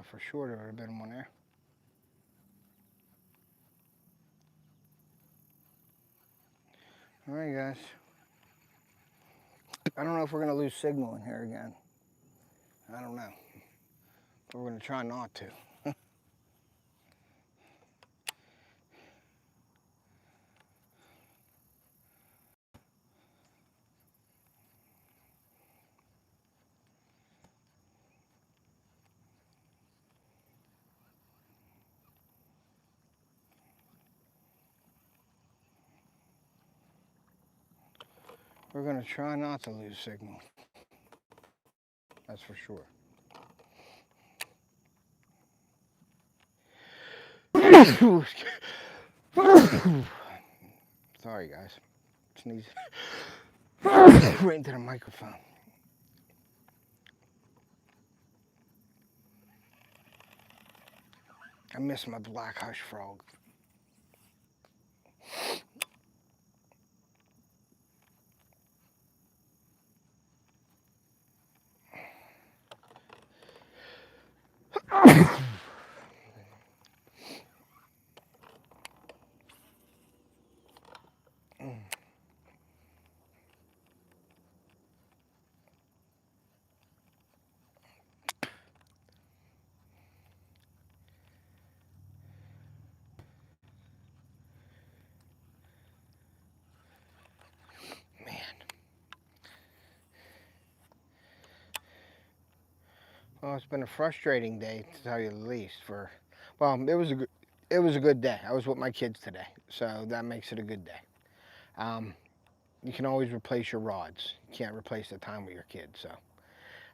thought for sure there would have been one there. All right, guys. I don't know if we're going to lose signal in here again. I don't know. But we're going to try not to. We're going to try not to lose signal. That's for sure. Sorry, guys. Sneeze. Right into the microphone. I miss my black hush frog. Well, it's been a frustrating day, to tell you the least. Well, it was a good day. I was with my kids today, so that makes it a good day. You can always replace your rods. You can't replace the time with your kids. So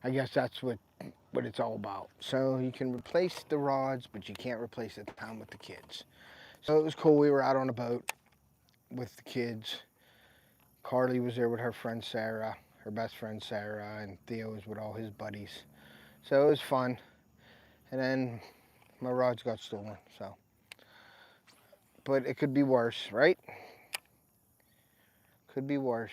I guess that's what it's all about. So you can replace the rods, but you can't replace the time with the kids. So it was cool. We were out on a boat with the kids. Carly was there with her friend Sarah, her best friend Sarah, and Theo was with all his buddies. So it was fun. And then my rods got stolen, so. But it could be worse, right? Could be worse.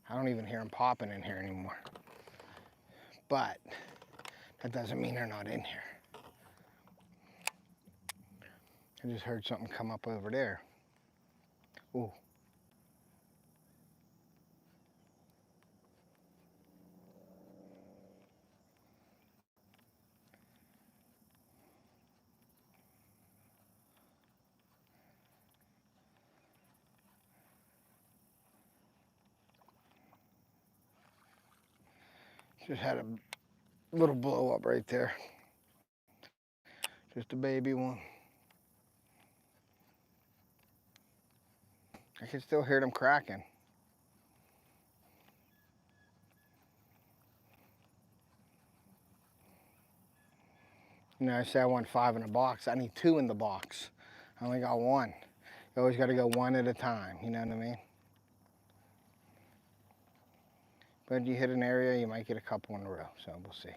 I don't even hear them popping in here anymore. But that doesn't mean they're not in here. I just heard something come up over there. Ooh. Just had a little blow up right there. Just a baby one. I can still hear them cracking. You know, I say I want 5 in a box. I need 2 in the box. I only got 1. You always got to go 1 at a time. You know what I mean? But you hit an area, you might get a couple in a row. So we'll see.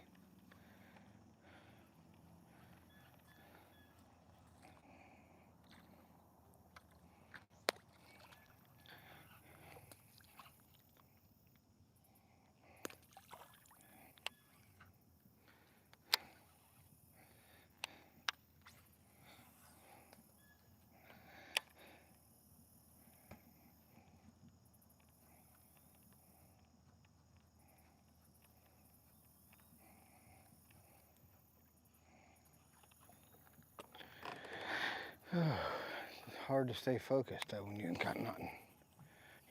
It's hard to stay focused though when you ain't got nothing.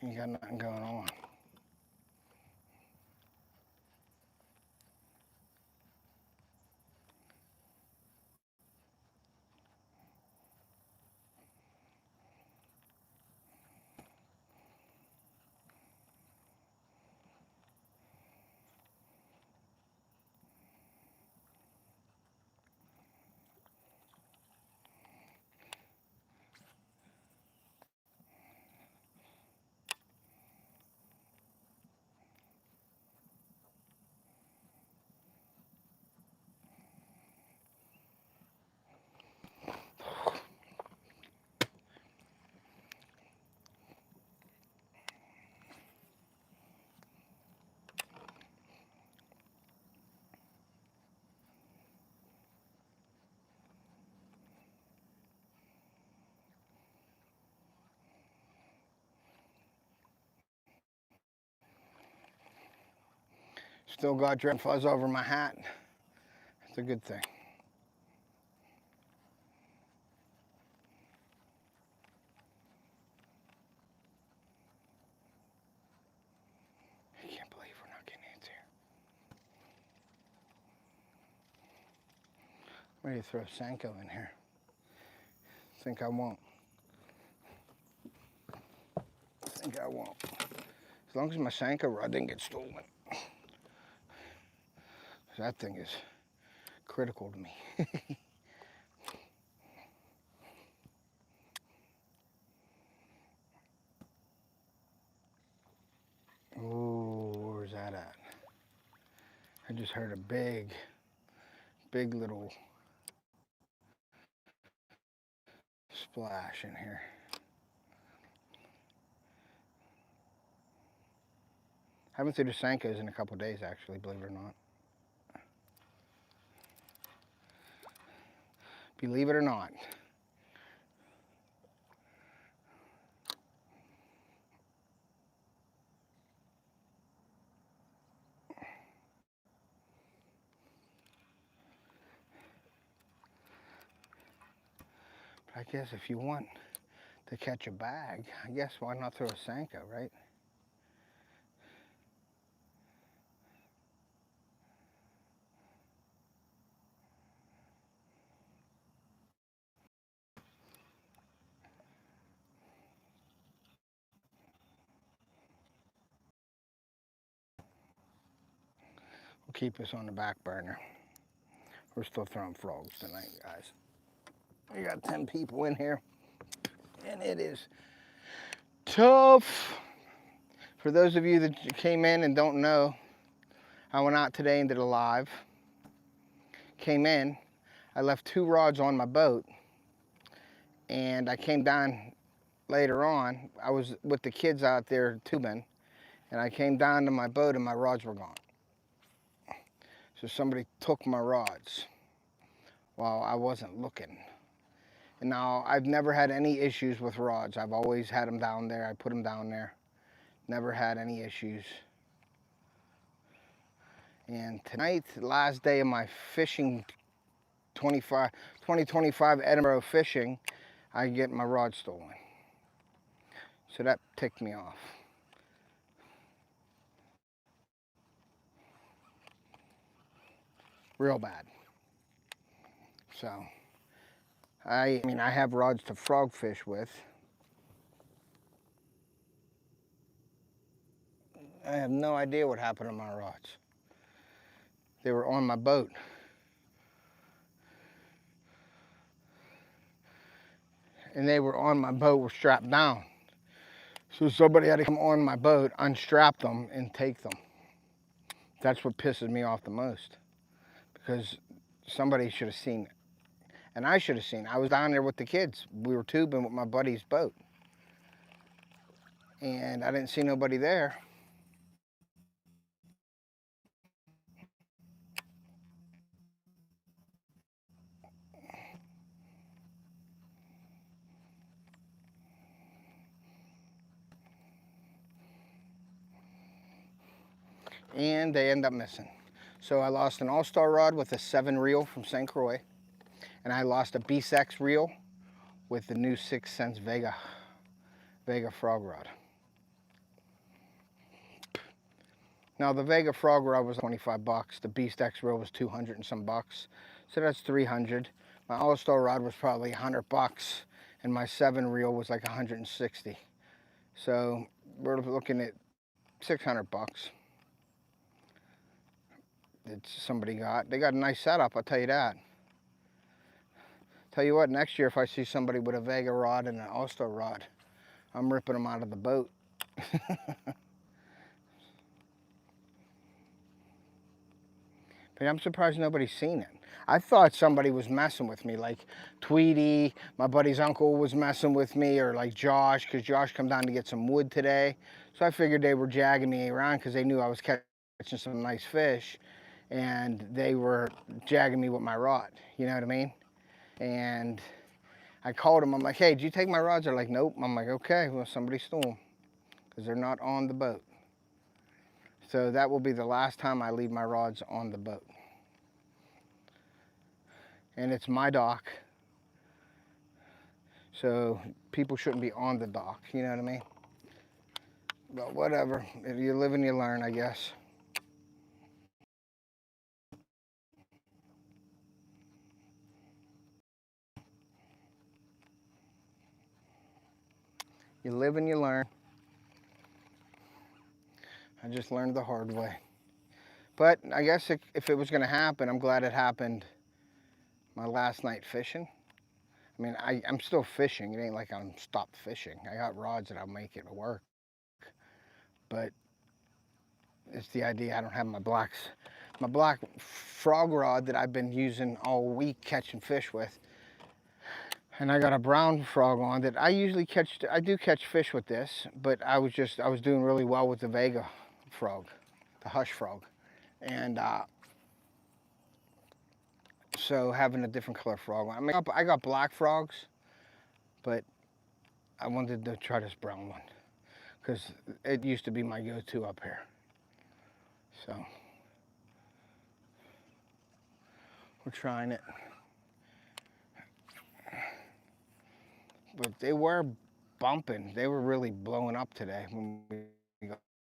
You ain't got nothing going on. Still got drip fuzz over my hat. It's a good thing. I can't believe we're not getting ants here. I'm ready to throw Senko in here. Think I won't. Think I won't. As long as my Senko rod didn't get stolen. That thing is critical to me. Oh, where's that at? I just heard a big little splash in here. Haven't threw the Senkos in a couple days, actually, believe it or not. Believe it or not. But I guess if you want to catch a bag, I guess why not throw a Senko, right? We'll keep this on the back burner. We're still throwing frogs tonight, guys. We got 10 people in here, and it is tough. For those of you that came in and don't know, I went out today and did a live. Came in, I left 2 rods on my boat, and I came down later on. I was with the kids out there tubing, and I came down to my boat and my rods were gone. So somebody took my rods while I wasn't looking. And now I've never had any issues with rods. I've always had them down there. I put them down there. Never had any issues. And tonight, last day of my fishing 2025 Edinburgh fishing, I get my rod stolen. So that ticked me off. Real bad. So, I mean, I have rods to frog fish with. I have no idea what happened to my rods. They were on my boat. And they were on my boat, were strapped down. So somebody had to come on my boat, unstrap them, and take them. That's what pisses me off the most. Because somebody should have seen it. And I should have seen it. I was down there with the kids. We were tubing with my buddy's boat. And I didn't see nobody there. And they end up missing. So I lost an all-star rod with a 7 reel from St. Croix. And I lost a Beast X reel with the new 6 Sense Vega frog rod. Now the Vega frog rod was 25 bucks. The Beast X reel was 200 and some bucks. So that's 300. My all-star rod was probably 100 bucks. And my 7 reel was like 160. So we're looking at 600 bucks. That somebody got. They got a nice setup, I'll tell you that. Tell you what, next year if I see somebody with a Vega rod and an all-star rod, I'm ripping them out of the boat. But I'm surprised nobody's seen it. I thought somebody was messing with me, like Tweety, my buddy's uncle was messing with me, or like Josh, because Josh come down to get some wood today. So I figured they were jagging me around because they knew I was catching some nice fish, and they were jagging me with my rod, you know what I mean? And I called them, I'm like, hey, did you take my rods? They're like, nope. I'm like, okay, well, somebody stole them because they're not on the boat. So that will be the last time I leave my rods on the boat. And it's my dock, so people shouldn't be on the dock, you know what I mean? But whatever, if you live and you learn, I guess. You live and you learn. I just learned the hard way. But I guess if it was gonna happen, I'm glad it happened my last night fishing. I mean, I'm still fishing. It ain't like I'm stopped fishing. I got rods that I'll make it work. But it's the idea I don't have my black frog rod that I've been using all week catching fish with. And I got a brown frog on that I usually catch. I do catch fish with this, but I was doing really well with the Vega frog, the hush frog. And so having a different color frog. I mean, I got black frogs, but I wanted to try this brown one because it used to be my go-to up here. So we're trying it. But they were bumping. They were really blowing up today when we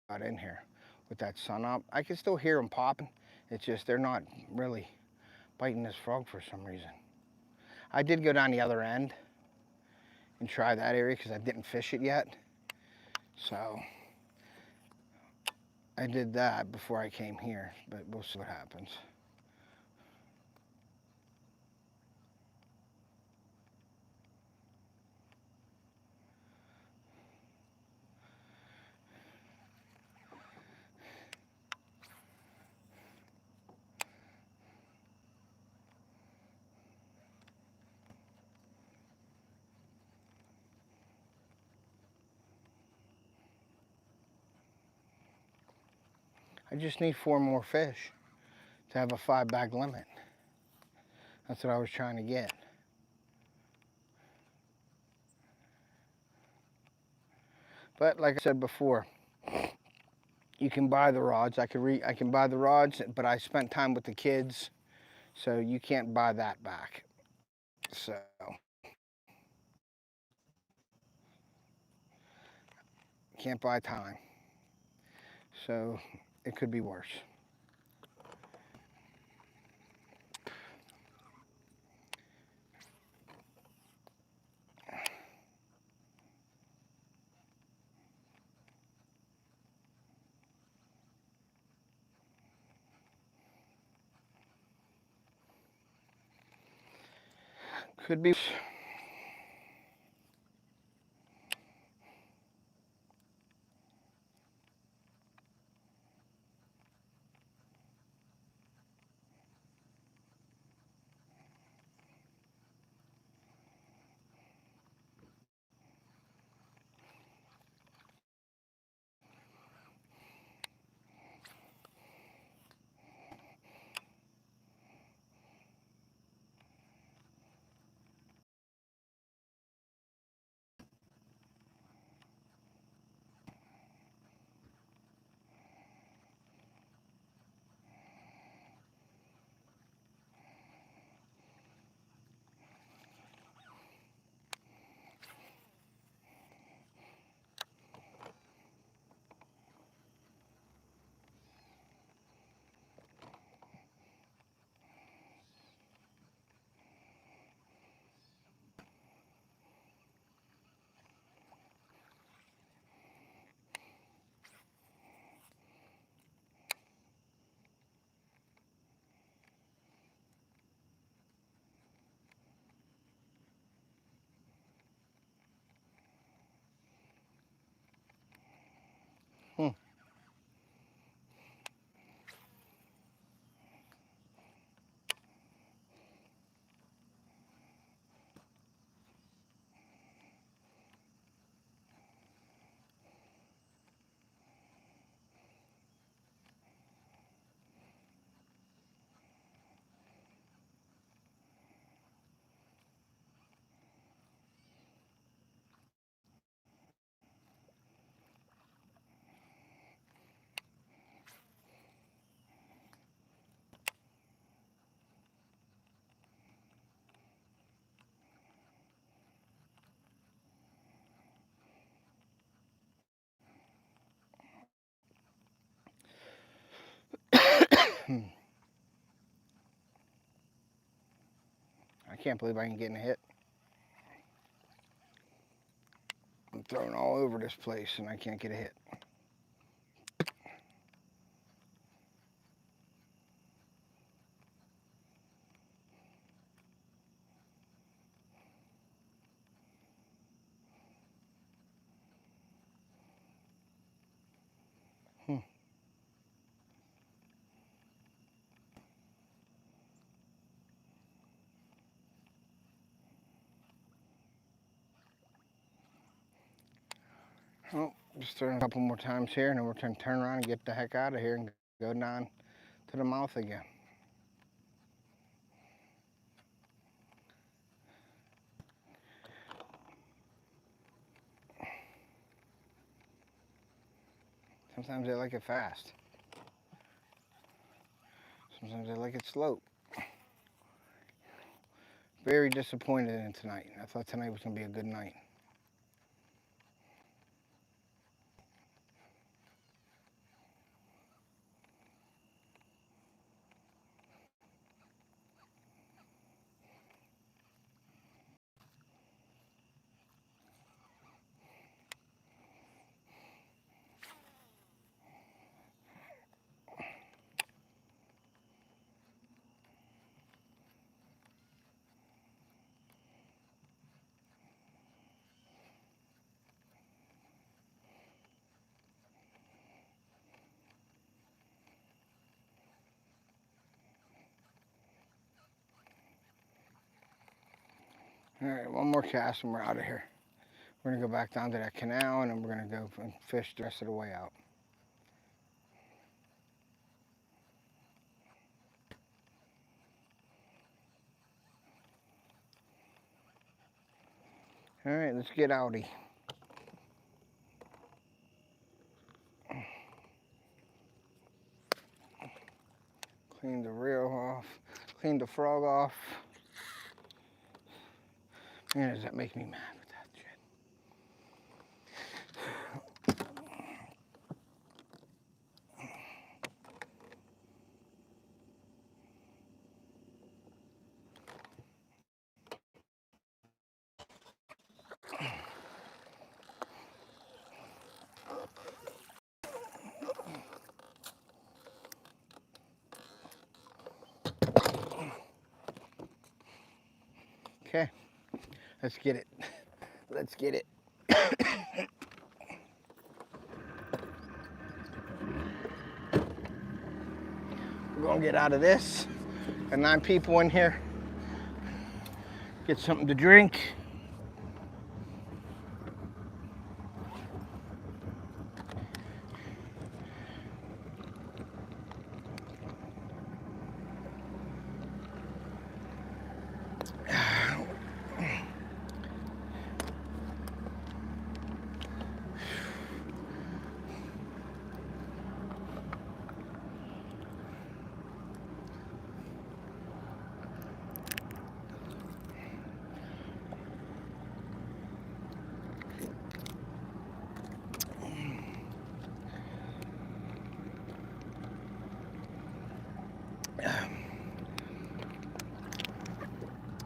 got in here with that sun up. I can still hear them popping. It's just they're not really biting this frog for some reason. I did go down the other end and try that area because I didn't fish it yet. So I did that before I came here, but we'll see what happens. I just need 4 more fish to have a 5-bag limit. That's what I was trying to get. But like I said before, you can buy the rods. I can buy the rods, but I spent time with the kids, so you can't buy that back. So can't buy time. So it could be worse. Could be. can't believe I ain't getting a hit. I'm throwing all over this place and I can't get a hit. Well, just throw it a couple more times here, and then we're going to turn around and get the heck out of here and go down to the mouth again. Sometimes they like it fast. Sometimes they like it slow. Very disappointed in tonight. I thought tonight was going to be a good night. All right, one more cast and we're out of here. We're going to go back down to that canal, and then we're going to go and fish the rest of the way out. All right, let's get outie. Clean the reel off. Clean the frog off. Man, does that make me mad with that shit. Okay, let's get it. Let's get it. We're gonna get out of this. Got 9 people in here. Get something to drink.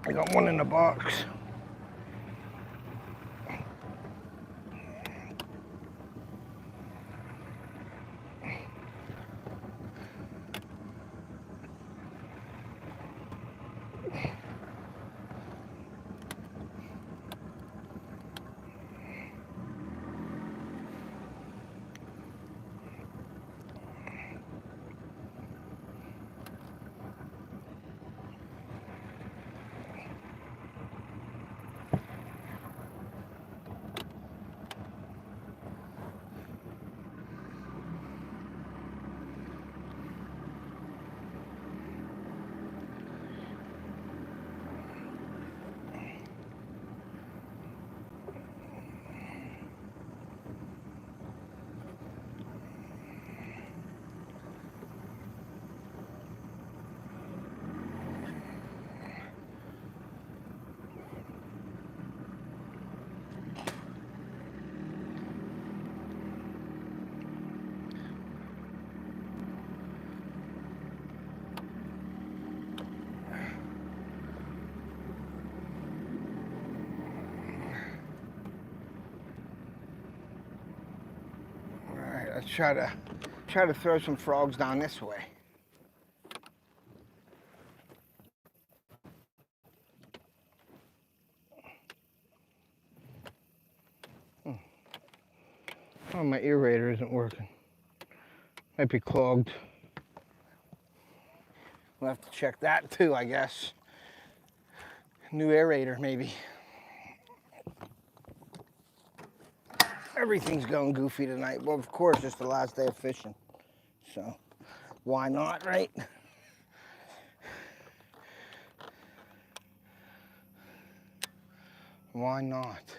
I got one in the box. Let's try to throw some frogs down this way. Oh, my aerator isn't working. Might be clogged. We'll have to check that too, I guess. New aerator, maybe. Everything's going goofy tonight. Well, of course, it's the last day of fishing. So, why not, right? Why not?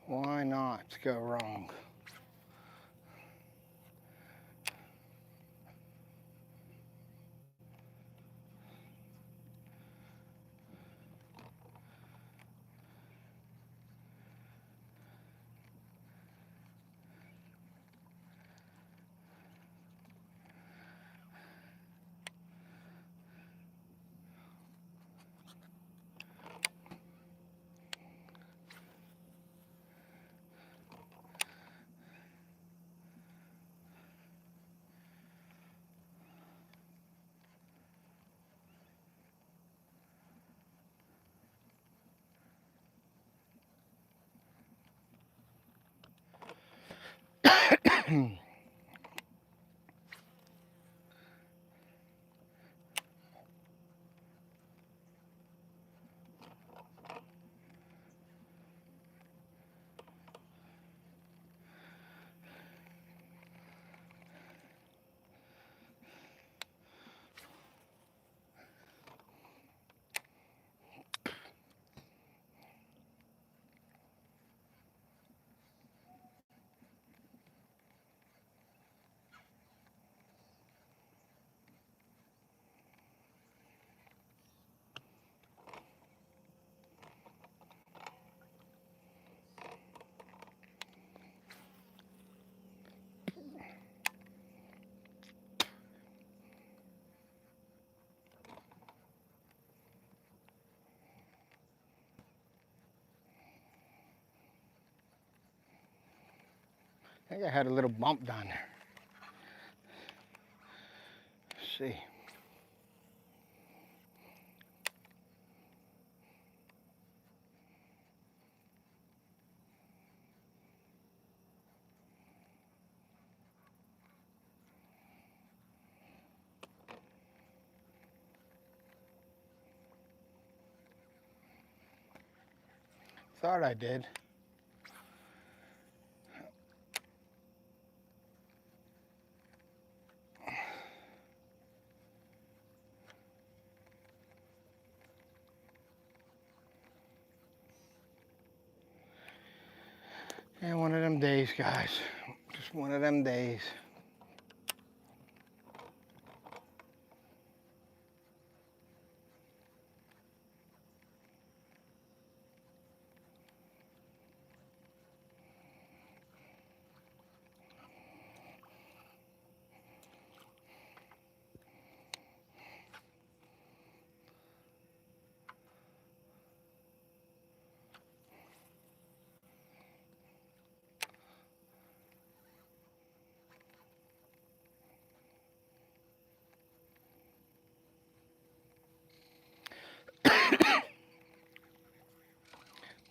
Why not go wrong? I think I had a little bump down there. Let's see. Thought I did. Yeah, one of them days, guys. Just one of them days.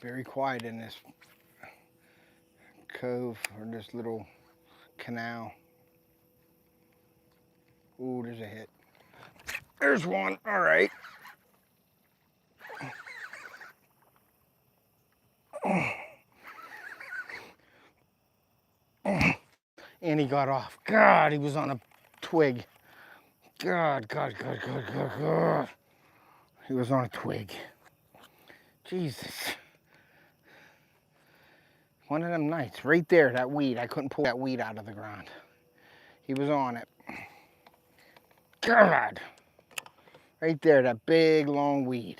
Very quiet in this cove or this little canal. Ooh, there's a hit. There's one. All right. And he got off. God, he was on a twig. God. He was on a twig. Jesus. One of them nights, right there, that weed. I couldn't pull that weed out of the ground. He was on it. God. Right there, that big, long weed.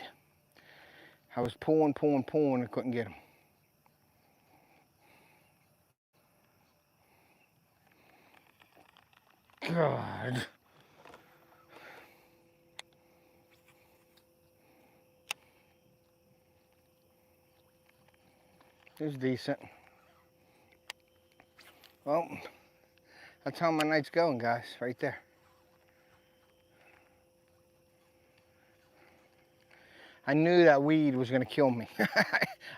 I was pulling, and couldn't get him. God. It was decent. Well, that's how my night's going, guys, right there. I knew that weed was gonna kill me.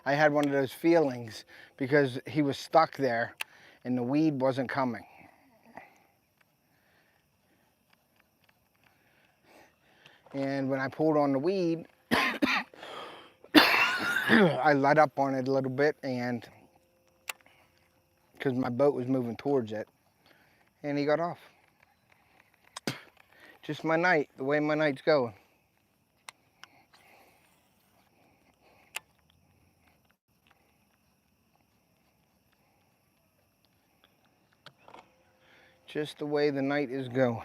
I had one of those feelings because he was stuck there and the weed wasn't coming. And when I pulled on the weed, I let up on it a little bit, and because my boat was moving towards it, and he got off. Just my night, the way my night's going. Just the way the night is going.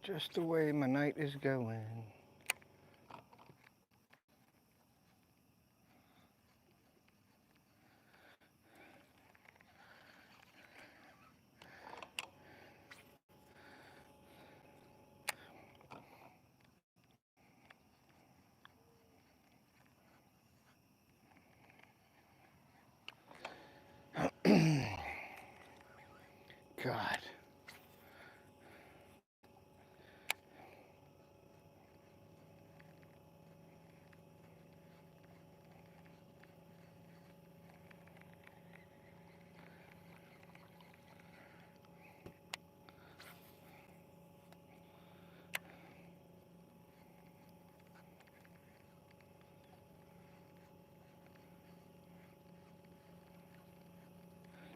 Just the way my night is going. God.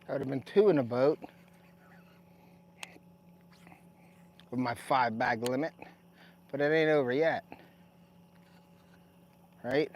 That would have been 2 in a boat with my 5 bag limit, but it ain't over yet, right?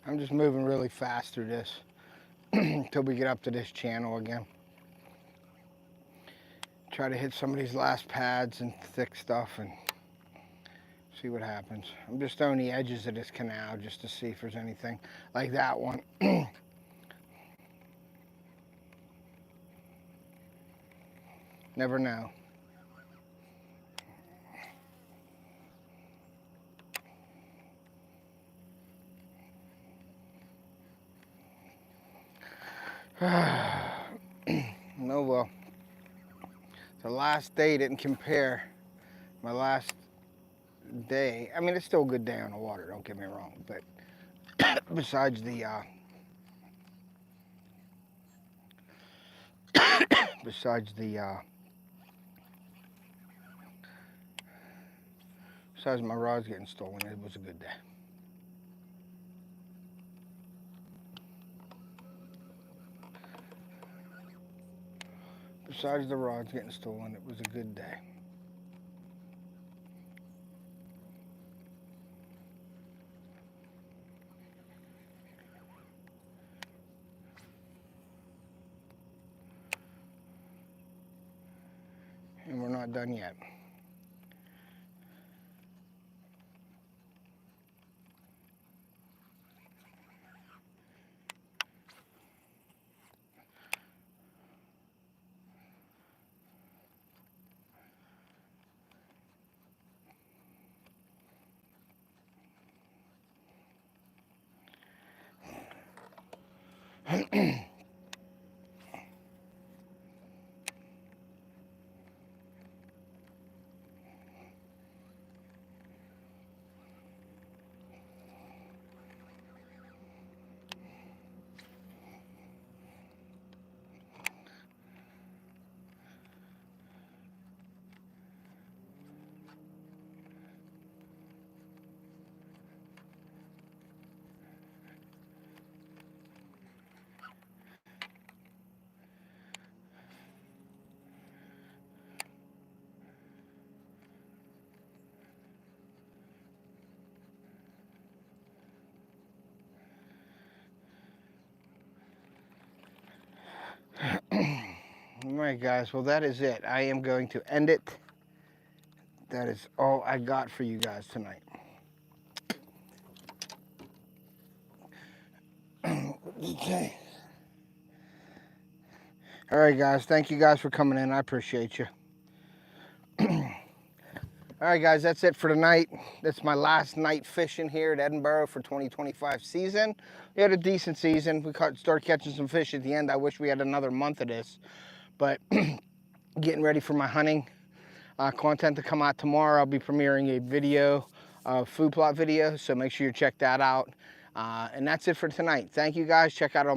I'm just moving really fast through this until we get up to this channel again. Try to hit some of these last pads and thick stuff and see what happens. I'm just throwing the edges of this canal just to see if there's anything like that one. Never know. No, well, the last day didn't compare my last day. I mean, it's still a good day on the water, don't get me wrong, but besides the besides my rods getting stolen, it was a good day. Besides the rods getting stolen, it was a good day. And we're not done yet. right, guys. Well, that is it. I am going to end it. That is all I got for you guys tonight. Okay. All right, guys. Thank you guys for coming in. I appreciate you. All right, guys. That's it for tonight. That's my last night fishing here at Edinburgh for 2025 season. We had a decent season. We started catching some fish at the end. I wish we had another month of this, but getting ready for my hunting content to come out tomorrow. I'll be premiering a video, food plot video, so make sure you check that out. And that's it for tonight. Thank you guys. Check out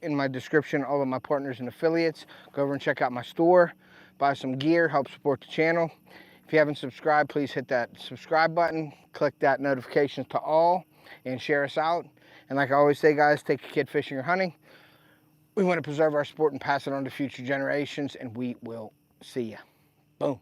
in my description all of my partners and affiliates. Go over and check out my store, buy some gear, help support the channel. If you haven't subscribed, please hit that subscribe button, click that notifications to all, and share us out. And like I always say, guys, take a kid fishing or hunting. We want to preserve our sport and pass it on to future generations, and we will see ya. Boom.